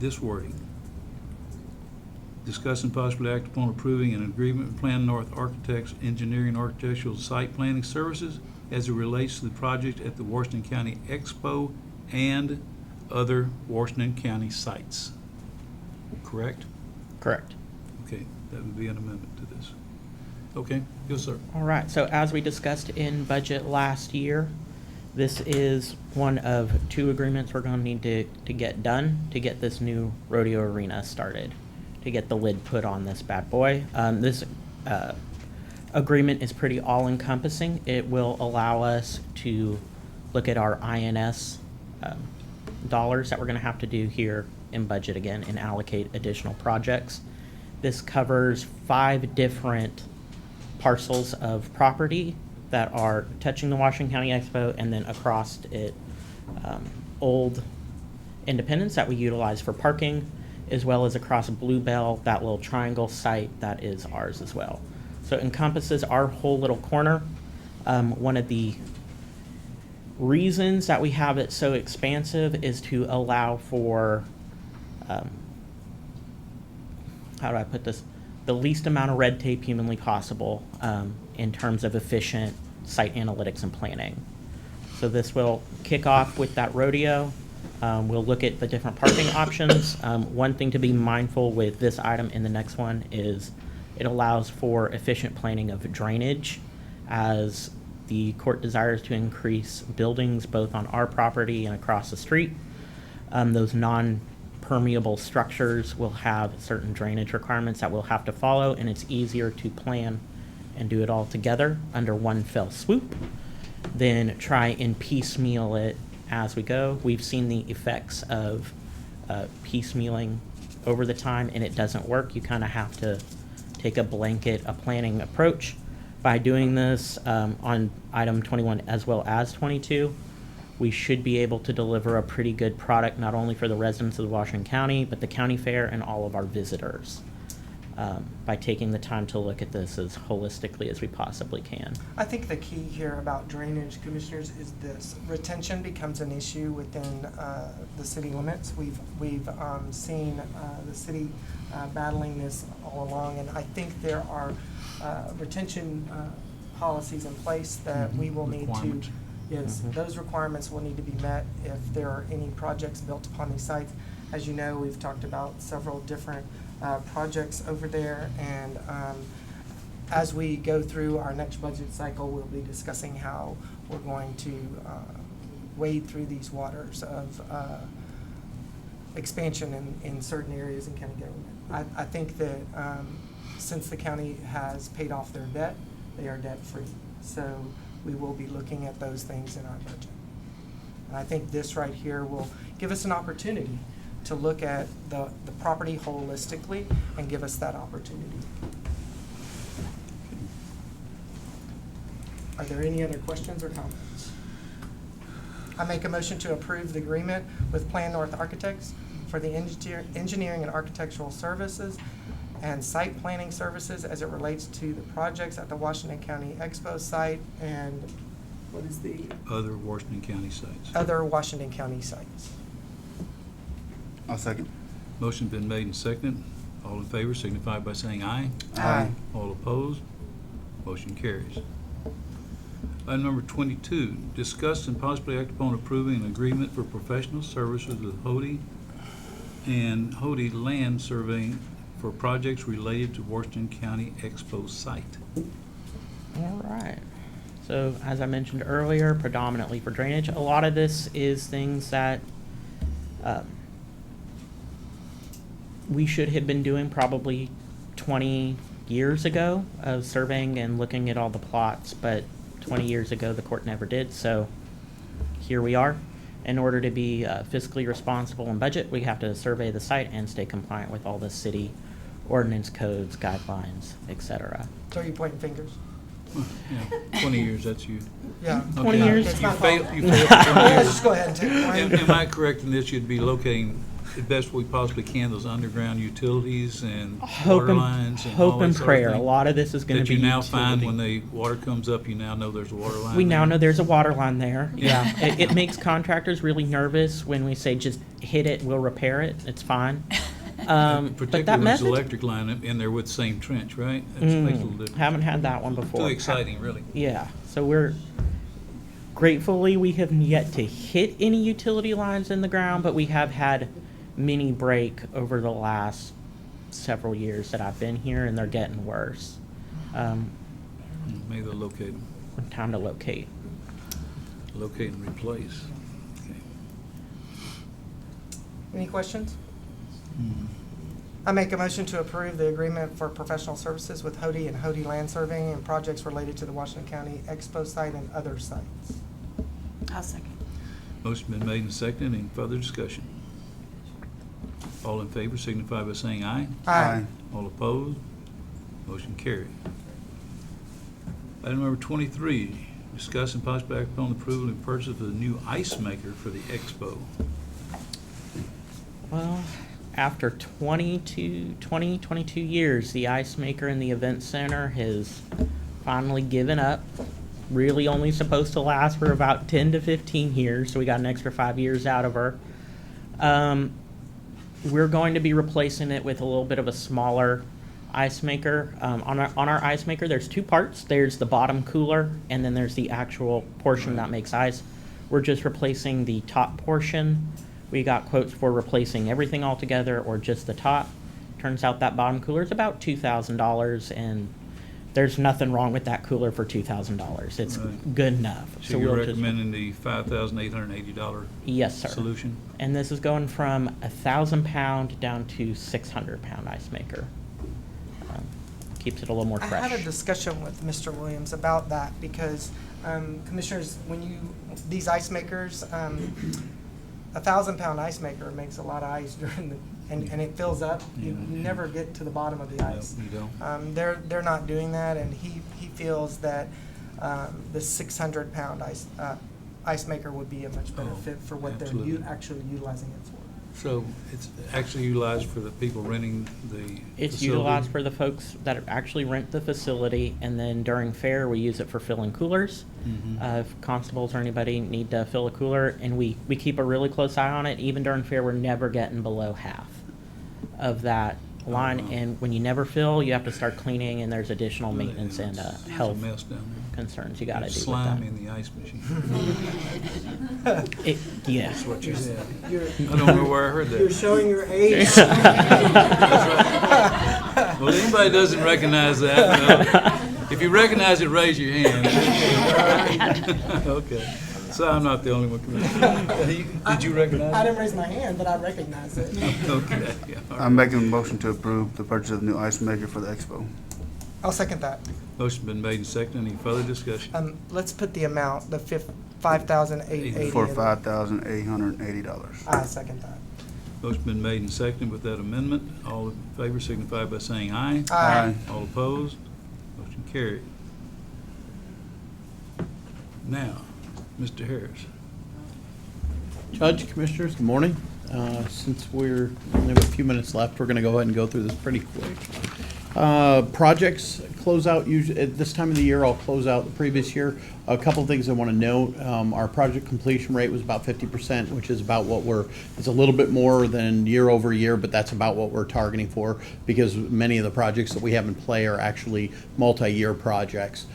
this wording. Discuss and possibly act upon approving an agreement with Plan North Architects, Engineering and Architectural Site Planning Services as it relates to the project at the Washington County Expo and other Washington County sites. Correct? Correct. Okay, that would be an amendment to this. Okay, yes, sir. All right, so as we discussed in budget last year, this is one of two agreements we're going to need to get done to get this new rodeo arena started, to get the lid put on this bad boy. This agreement is pretty all-encompassing. It will allow us to look at our INS dollars that we're going to have to do here in budget again and allocate additional projects. This covers 5 different parcels of property that are touching the Washington County Expo, and then across it, Old Independence that we utilize for parking, as well as across Bluebell, that little triangle site that is ours as well. So it encompasses our whole little corner. One of the reasons that we have it so expansive is to allow for, how do I put this, the least amount of red tape humanly possible in terms of efficient site analytics and planning. So this will kick off with that rodeo. We'll look at the different parking options. One thing to be mindful with this item and the next one is it allows for efficient planning of drainage, as the court desires to increase buildings both on our property and across the street. Those non-permeable structures will have certain drainage requirements that we'll have to follow, and it's easier to plan and do it all together under one fell swoop than try and piecemeal it as we go. We've seen the effects of piecemealing over the time, and it doesn't work. You kind of have to take a planning approach. By doing this on item 21 as well as 22, we should be able to deliver a pretty good product, not only for the residents of the Washington County, but the county fair and all of our visitors, by taking the time to look at this as holistically as we possibly can. I think the key here about drainage, commissioners, is this: retention becomes an issue within the city limits. We've seen the city battling this all along, and I think there are retention policies in place that we will need to. Requirements. Yes, those requirements will need to be met if there are any projects built upon these sites. As you know, we've talked about several different projects over there, and as we go through our next budget cycle, we'll be discussing how we're going to wade through these waters of expansion in certain areas in county government. I think that since the county has paid off their debt, they are debt-free. So we will be looking at those things in our budget. And I think this right here will give us an opportunity to look at the property holistically and give us that opportunity. Are there any other questions or comments? I make a motion to approve the agreement with Plan North Architects for the engineering and architectural services and site planning services as it relates to the projects at the Washington County Expo site and what is the Other Washington County sites. other Washington County sites. I'll second. Motion been made and seconded. All in favor signify by saying aye. Aye. All opposed? Motion carries. Item number 22, discuss and possibly act upon approving an agreement for professional services with Hody and Hody Land Surveying for projects related to Washington County Expo site. All right. So as I mentioned earlier, predominantly for drainage, a lot of this is things that we should have been doing probably 20 years ago of surveying and looking at all the plots, but 20 years ago the court never did, so here we are. In order to be fiscally responsible and budget, we have to survey the site and stay compliant with all the city ordinance codes, guidelines, etc. So are you pointing fingers? Yeah, 20 years, that's you. Yeah. 20 Okay. years? It's You not failed fault. for 20 years. Just go ahead and take Am mine. I correct in this? You'd be locating the best we possibly can those underground utilities and water lines and all Hope that and sort of prayer. A thing lot of this is going to that be you now find utility. when the water comes up, you now know there's a water line. We now there? know there's a water line there. Yeah, it makes contractors really nervous when we say just hit it, we'll repair it. It's fine. But that Particularly when there's message, electric line in there with the same trench, right? That makes a little difference. haven't had that one before. Too exciting, really. Yeah, so we're gratefully we have yet to hit any utility lines in the ground, but we have had mini break over the last several years that I've been here, and they're getting worse. Maybe they'll locate them. Time to locate. Locate and replace. Okay. Any questions? I make a motion to approve the agreement for professional services with Hody and Hody Land Surveying and projects related to the Washington County Expo site and other sites. I'll second. Motion been made and seconded. Any further discussion? All in favor signify by saying aye. Aye. All opposed? Motion carried. Item number 23, discuss and possibly act upon the approval and purchase of a new ice maker for the expo. Well, after 22 years, the ice maker in the event center has finally given up. Really only supposed to last for about 10 to 15 years, so we got an extra 5 years out of her. We're going to be replacing it with a little bit of a smaller ice maker. On our ice maker, there's two parts. There's the bottom cooler, and then there's the actual portion that makes ice. We're just replacing the top portion. We got quotes for replacing everything altogether or just the top. Turns out that bottom cooler is about $2,000, and there's nothing wrong with that cooler for $2,000. It's Right. good enough. So you're we'll just- recommending the $5,880 Yes, sir. solution? And this is going from 1,000-pound down to 600-pound ice maker. Keeps it a little more I fresh. had a discussion with Mr. Williams about that because, commissioners, these ice makers, 1,000-pound ice maker makes a lot of ice during and it fills up. You Yeah. never get to the bottom of the No, ice. you don't. They're not doing that, and he feels that the 600-pound ice maker would be a much better Oh, fit for what they're absolutely. actually utilizing it for. So it's actually utilized for the people renting the It's facility? utilized for the folks that actually rent the facility, and then during fair, we use it for filling coolers. Mhm. If constables or anybody need to fill a cooler, and we keep a really close eye on it. Even during fair, we're never getting below half of that line. wow. And when you never fill, you have to start cleaning, and there's additional Really, maintenance and it's a health mess down there. concerns you got to There's do with slime that. in the ice machine. Yeah. That's what you said. You're, I don't know where I heard you're that. showing your age. Well, anybody doesn't recognize that, if you recognize it, raise your hand. Okay. So I'm not the only one, Commissioner. Did you recognize? I didn't raise my hand, but I recognize it. Okay. Yeah, all right. I'm making a motion to approve the purchase of new ice maker for the expo. I'll second that. Motion been made and seconded. Any further discussion? Let's put the amount, the $5,880. For $5,880. I second that. Motion been made and seconded with that amendment. All in favor signify by saying aye. Aye. All opposed? Motion carried. Now, Mr. Harris. Judge, Commissioners, good morning. Since we're only have a few minutes left, we're going to go ahead and go through this pretty quick. Projects close out usually at this time of the year. I'll close out the previous year. A couple of things I want to note. Our project completion rate was about 50%, which is about what it's a little bit more than year over year, but that's about what we're targeting for because many of the projects that we have in play are actually multi-year projects.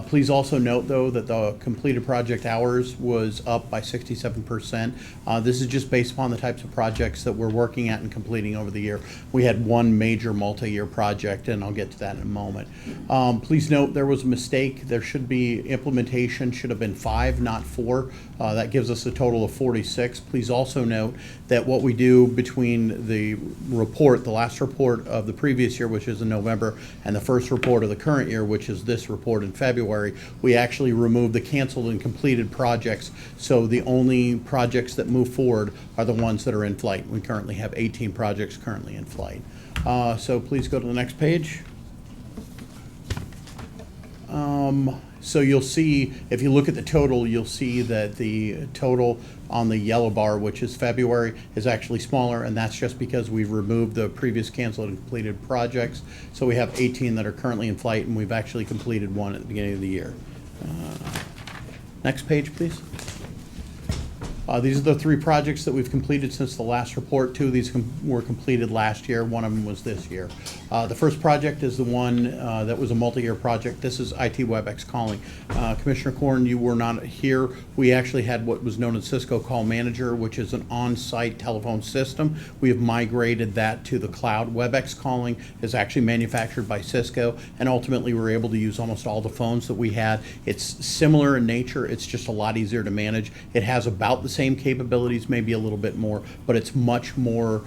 Please also note, though, that the completed project hours was up by 67%. This is just based upon the types of projects that we're working at and completing over the year. We had one major multi-year project, and I'll get to that in a moment. Please note there was a mistake. There should be implementation should have been 5, not 4. That gives us a total of 46. Please also note that what we do between the report, the last report of the previous year, which is in November, and the first report of the current year, which is this report in February, we actually remove the canceled and completed projects. So the only projects that move forward are the ones that are in flight. We currently have 18 projects currently in flight. So please go to the next page. So you'll see, if you look at the total, you'll see that the total on the yellow bar, which is February, is actually smaller, and that's just because we've removed the previous canceled and completed projects. So we have 18 that are currently in flight, and we've actually completed one at the beginning of the year. Next page, please. These are the 3 projects that we've completed since the last report. 2 of these were completed last year. 1 of them was this year. The first project is the one that was a multi-year project. This is IT WebEx calling. Commissioner Corn, you were not here. We actually had what was known as Cisco Call Manager, which is an on-site telephone system. We have migrated that to the cloud. WebEx calling is actually manufactured by Cisco, and ultimately we're able to use almost all the phones that we had. It's similar in nature. It's just a lot easier to manage. It has about the same capabilities, maybe a little bit more, but it's much more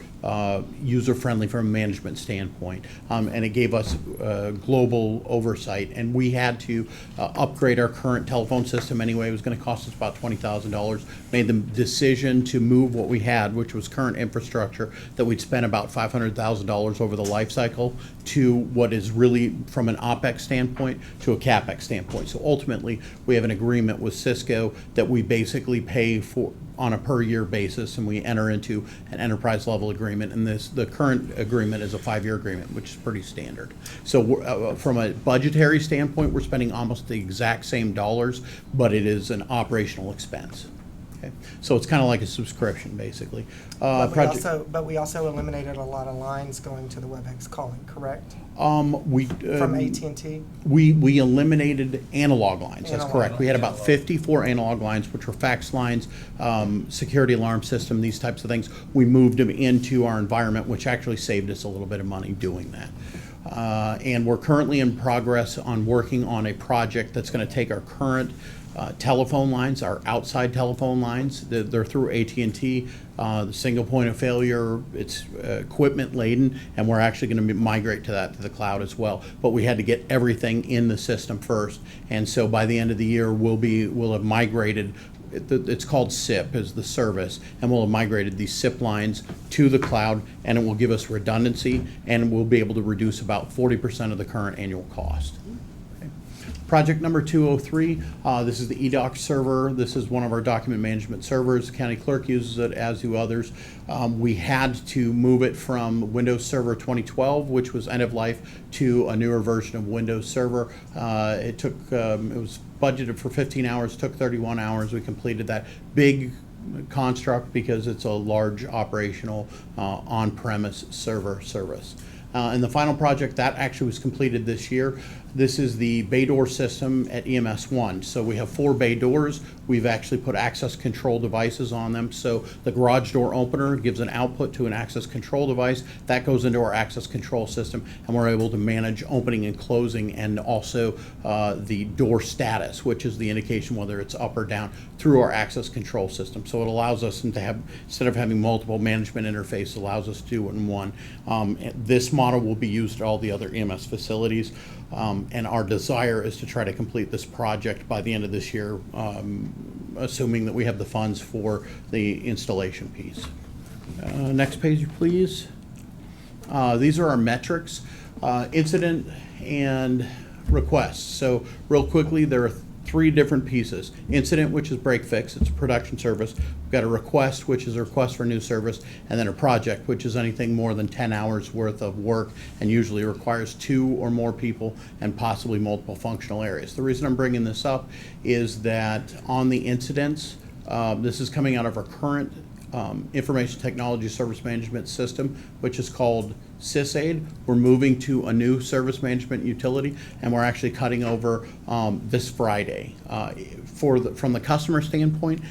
user-friendly from a management standpoint. And it gave us global oversight. And we had to upgrade our current telephone system anyway. It was going to cost us about $20,000. Made the decision to move what we had, which was current infrastructure, that we'd spent about $500,000 over the life cycle, to what is really, from an OpEx standpoint, to a CapEx standpoint. So ultimately, we have an agreement with Cisco that we basically pay for on a per year basis, and we enter into an enterprise level agreement. And the current agreement is a 5-year agreement, which is pretty standard. So from a budgetary standpoint, we're spending almost the exact same dollars, but it is an operational expense. Okay, so it's kind of like a subscription, basically. But we also eliminated a lot of lines going to the WebEx calling, correct? From AT&T? We eliminated analog lines, that's correct. We had about 54 analog lines, which were fax lines, security alarm system, these types of things. We moved them into our environment, which actually saved us a little bit of money doing that. And we're currently in progress on working on a project that's going to take our current telephone lines, our outside telephone lines. They're through AT&T, the single point of failure. It's equipment laden, and we're actually going to migrate to the cloud as well. But we had to get everything in the system first, and so by the end of the year, we'll have migrated. It's called SIP, is the service, and we'll have migrated these SIP lines to the cloud, and it will give us redundancy, and we'll be able to reduce about 40% of the current annual cost. Project number 203, this is the eDoc server. This is one of our document management servers. The county clerk uses it, as do others. We had to move it from Windows Server 2012, which was end of life, to a newer version of Windows Server. It was budgeted for 15 hours, took 31 hours. We completed that big construct because it's a large operational on-premise server service. And the final project that actually was completed this year. This is the bay door system at EMS 1. So we have 4 bay doors. We've actually put access control devices on them. So the garage door opener gives an output to an access control device. That goes into our access control system, and we're able to manage opening and closing, and also the door status, which is the indication whether it's up or down, through our access control system. So it allows us to have, instead of having multiple management interfaces, allows us to do it in one. This model will be used at all the other EMS facilities. And our desire is to try to complete this project by the end of this year, assuming that we have the funds for the installation piece. Next page, please. These are our metrics, incident and requests. So real quickly, there are 3 different pieces. Incident, which is break fix, it's a production service. We've got a request, which is a request for new service, and then a project, which is anything more than 10 hours worth of work and usually requires 2 or more people and possibly multiple functional areas. The reason I'm bringing this up is that on the incidents, this is coming out of our current information technology service management system, which is called SysAid. We're moving to a new service management utility, and we're actually cutting over this Friday. From the customer standpoint,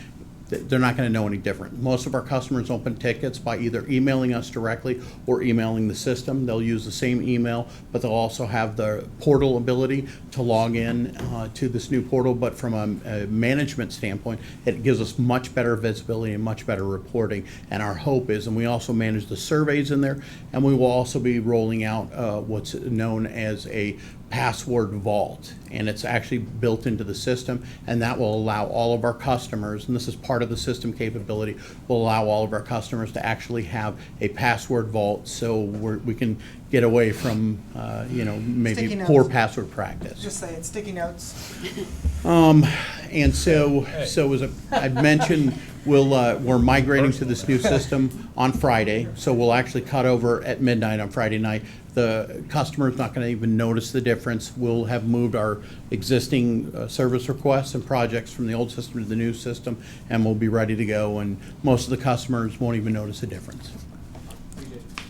they're not going to know any different. Most of our customers open tickets by either emailing us directly or emailing the system. They'll use the same email, but they'll also have the portal ability to log in to this new portal. But from a management standpoint, it gives us much better visibility and much better reporting. And our hope is, and we also manage the surveys in there, and we will also be rolling out what's known as a password vault, and it's actually built into the system, and that will allow all of our customers, and this is part of the system capability, will allow all of our customers to actually have a password vault, so we can get away from maybe Sticky poor notes. password practice. Just say it, sticky notes. And so as I'd mentioned, we're migrating to this new system on Friday, so we'll actually cut over at midnight on Friday night. The customer's not going to even notice the difference. We'll have moved our existing service requests and projects from the old system to the new system, and we'll be ready to go, and most of the customers won't even notice a difference.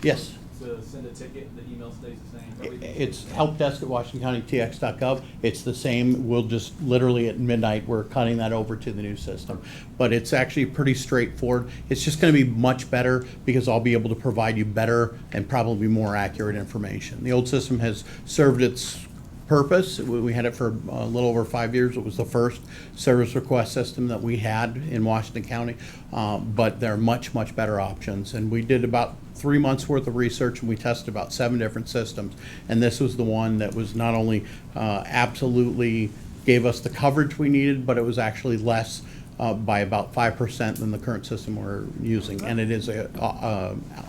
Yes? To send a ticket, the email stays the same? It's helpdesk@washingtoncountytx.gov. It's the same. We'll just literally at midnight, we're cutting that over to the new system. But it's actually pretty straightforward. It's just going to be much better because I'll be able to provide you better and probably more accurate information. The old system has served its purpose. We had it for a little over 5 years. It was the first service request system that we had in Washington County, but there are much, much better options. And we did about 3 months worth of research, and we tested about 7 different systems. And this was the one that was not only absolutely gave us the coverage we needed, but it was actually less by about 5% than the current system we're using. And it is a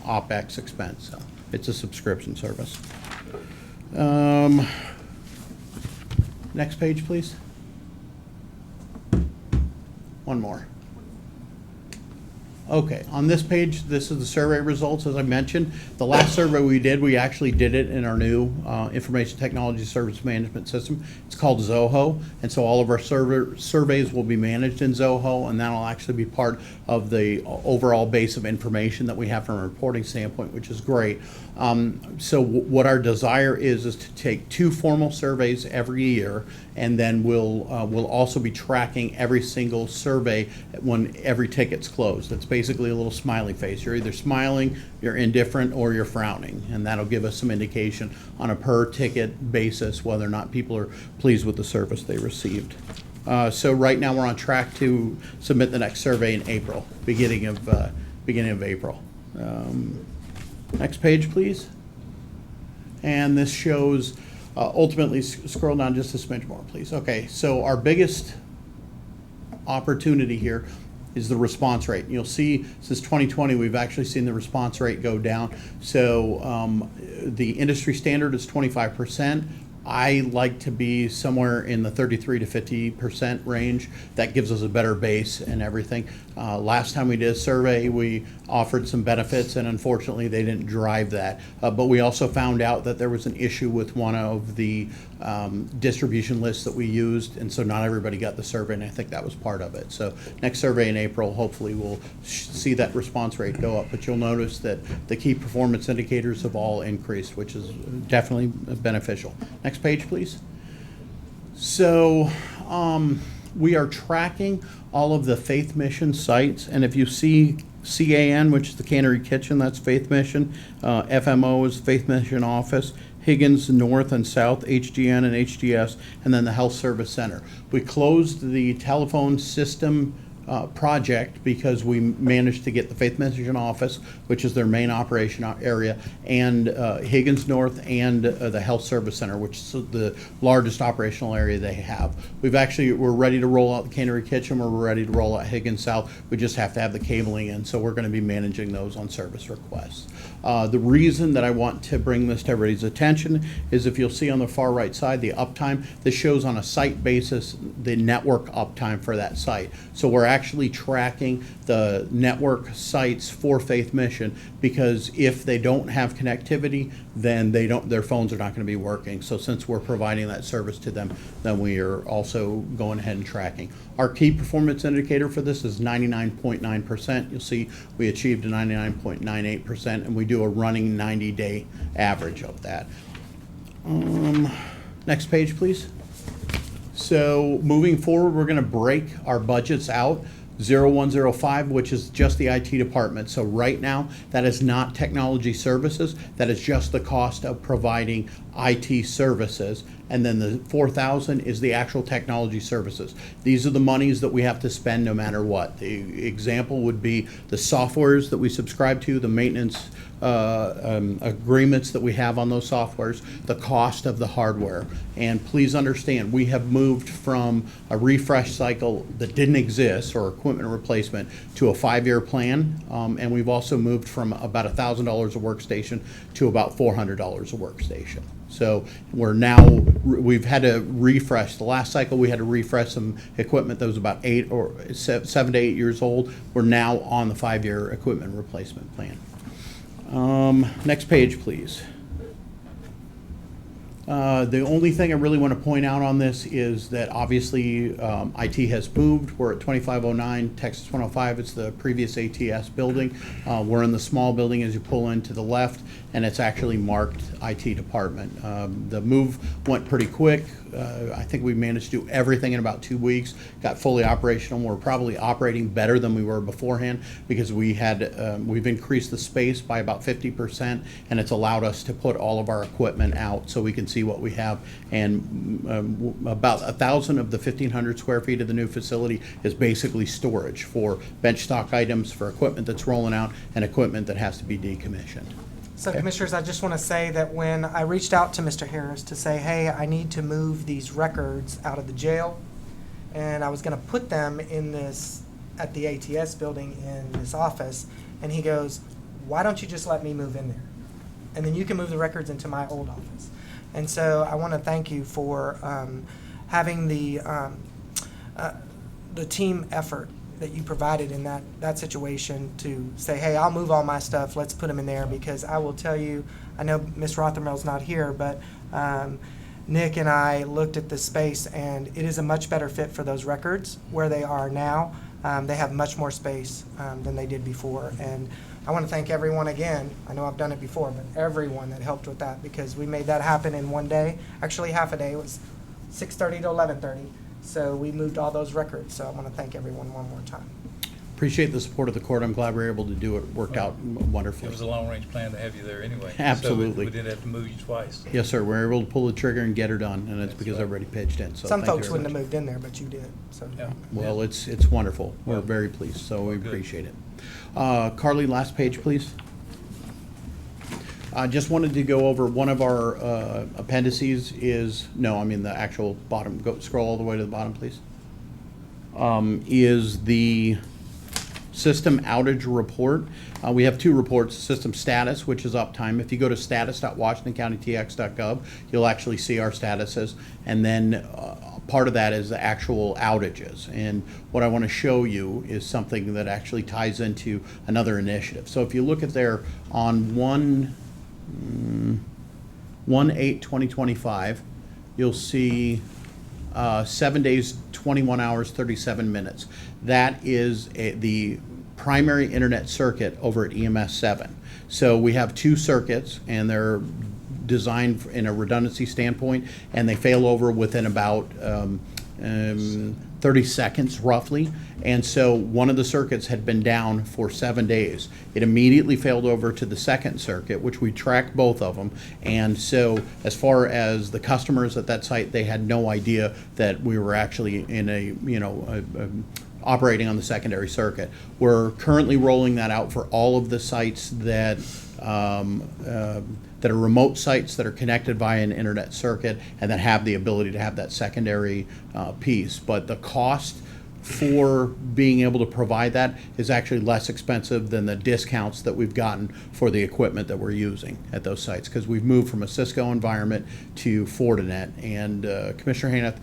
OpEx expense. So it's a subscription service. Next page, please. One more. Okay, on this page, this is the survey results, as I mentioned. The last survey we did, we actually did it in our new information technology service management system. It's called Zoho, and so all of our surveys will be managed in Zoho, and that'll actually be part of the overall base of information that we have from a reporting standpoint, which is great. So what our desire is to take 2 formal surveys every year, and then we'll also be tracking every single survey when every ticket's closed. It's basically a little smiley face. You're either smiling, you're indifferent, or you're frowning, and that'll give us some indication on a per ticket basis whether or not people are pleased with the service they received. So right now we're on track to submit the next survey in April, beginning of April. Next page, please. And this shows, ultimately, scroll down just a smidge more, please. Okay, so our biggest opportunity here is the response rate. You'll see since 2020, we've actually seen the response rate go down. So the industry standard is 25%. I like to be somewhere in the 33 to 50% range. That gives us a better base and everything. Last time we did a survey, we offered some benefits, and unfortunately they didn't drive that. But we also found out that there was an issue with one of the distribution lists that we used, and so not everybody got the survey, and I think that was part of it. So next survey in April, hopefully we'll see that response rate go up. But you'll notice that the key performance indicators have all increased, which is definitely beneficial. Next page, please. So, we are tracking all of the Faith Mission sites, and if you see CAN, which is the Cannery Kitchen, that's Faith Mission. FMO is Faith Mission Office. Higgins North and South, HGN and HGS, and then the Health Service Center. We closed the telephone system project because we managed to get the Faith Mission Office, which is their main operation area, and Higgins North and the Health Service Center, which is the largest operational area they have. We're ready to roll out the Cannery Kitchen, we're ready to roll out Higgins South. We just have to have the cabling in, so we're going to be managing those on service requests. The reason that I want to bring this to everybody's attention is if you'll see on the far right side, the uptime, this shows on a site basis the network uptime for that site. So we're actually tracking the network sites for Faith Mission, because if they don't have connectivity, then their phones are not going to be working. So since we're providing that service to them, then we are also going ahead and tracking. Our key performance indicator for this is 99.9%. You'll see we achieved a 99.98%, and we do a running 90-day average of that. Next page, please. So moving forward, we're going to break our budgets out. 0105, which is just the IT department. So right now, that is not technology services. That is just the cost of providing IT services. And then the 4,000 is the actual technology services. These are the monies that we have to spend no matter what. The example would be the softwares that we subscribe to, the maintenance agreements that we have on those softwares, the cost of the hardware. And please understand, we have moved from a refresh cycle that didn't exist, or equipment replacement, to a 5-year plan. And we've also moved from about $1,000 a workstation to about $400 a workstation. So we've had to refresh. The last cycle we had to refresh some equipment that was about 7 to 8 years old. We're now on the 5-year equipment replacement plan. Next page, please. The only thing I really want to point out on this is that obviously IT has moved. We're at 2509 Texas 105. It's the previous ATS building. We're in the small building as you pull in to the left, and it's actually marked IT department. The move went pretty quick. I think we managed to do everything in about 2 weeks, got fully operational. We're probably operating better than we were beforehand because we've increased the space by about 50%, and it's allowed us to put all of our equipment out so we can see what we have. And about 1,000 of the 1,500 square feet of the new facility is basically storage for bench stock items, for equipment that's rolling out, and equipment that has to be decommissioned. So Okay. Commissioners, I just want to say that when I reached out to Mr. Harris to say, hey, I need to move these records out of the jail, and I was going to put them at the ATS building in this office, and he goes, why don't you just let me move in there? And then you can move the records into my old office. And so I want to thank you for having the team effort that you provided in that situation to say, hey, I'll move all my stuff, let's put them in there, because I will tell you, I know Ms. Rothermel's not here, but Nick and I looked at the space, and it is a much better fit for those records where they are now. They have much more space than they did before, and I want to thank everyone again. I know I've done it before, but everyone that helped with that, because we made that happen in one day, actually half a day. It was 6:30 to 11:30. So we moved all those records. So I want to thank everyone one more time. Appreciate the support of the court. I'm glad we were able to do it. Worked out wonderfully. It was a long-range plan to have you there anyway. Absolutely. So we didn't have to move you twice. Yes, sir. We were able to pull the trigger and get her done, and it's because everybody pitched in. So Some thank you folks very wouldn't much. have moved in there, but you did. So Yeah. Well, it's wonderful. We're very pleased, so we Good. appreciate it. Carly, last page, please. I just wanted to go over one of our appendices the actual bottom. Scroll all the way to the bottom, please. Is the system outage report. We have two reports: system status, which is uptime. If you go to status.washingtoncountytx.gov, you'll actually see our statuses, and then part of that is the actual outages. And what I want to show you is something that actually ties into another initiative. So if you look at there on 1/8/2025, you'll see 7 days, 21 hours, 37 minutes. That is the primary internet circuit over at EMS 7. So we have two circuits, and they're designed in a redundancy standpoint, and they fail over within about 30 seconds roughly. And so one of the circuits had been down for 7 days. It immediately failed over to the second circuit, which we tracked both of them. And so as far as the customers at that site, they had no idea that we were actually in operating on the secondary circuit. We're currently rolling that out for all of the sites that that are remote sites that are connected via an internet circuit and that have the ability to have that secondary piece. But the cost for being able to provide that is actually less expensive than the discounts that we've gotten for the equipment that we're using at those sites, because we've moved from a Cisco environment to Fortinet. And Commissioner Hanath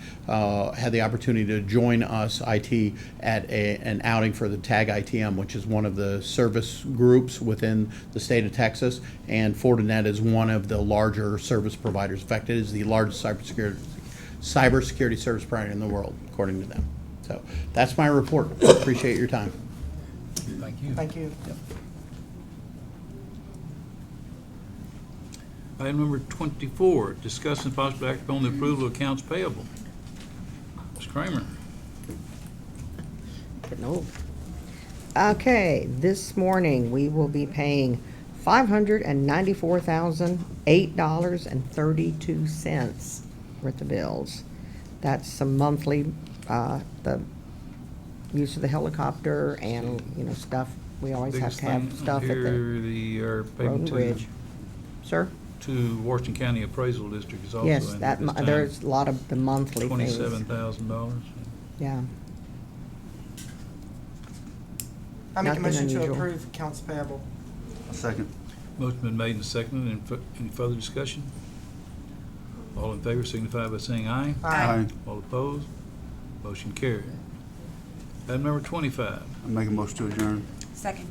had the opportunity to join us, IT, at an outing for the TAG ITM, which is one of the service groups within the state of Texas. And Fortinet is one of the larger service providers. In fact, it is the largest cybersecurity service provider in the world, according to them. So that's my report. Appreciate your time. Thank you. Thank you. Item number 24, discuss and possibly act upon the approval of accounts payable. Ms. Kramer. Getting old. Okay, this morning we will be paying $594,008.32 worth of bills. That's some monthly, the use of the helicopter and, stuff. We always have Biggest to have thing stuff at the here, the road payment and to bridge. Sir? Washington County Appraisal District is also Yes, in that, this time. there's a lot of the monthly things. $27,000. Yeah. I make a Nothing motion to unusual. approve accounts payable. A second. Motion been made and seconded. Any further discussion? All in favor signify by saying aye. Aye. All opposed? Motion carried. Item number 25. I make a motion to adjourn. Second.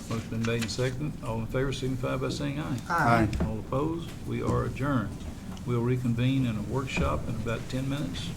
Motion been made and seconded. All in favor signify by saying aye. Aye. All opposed? We are adjourned. We'll reconvene in a workshop in about 10 minutes.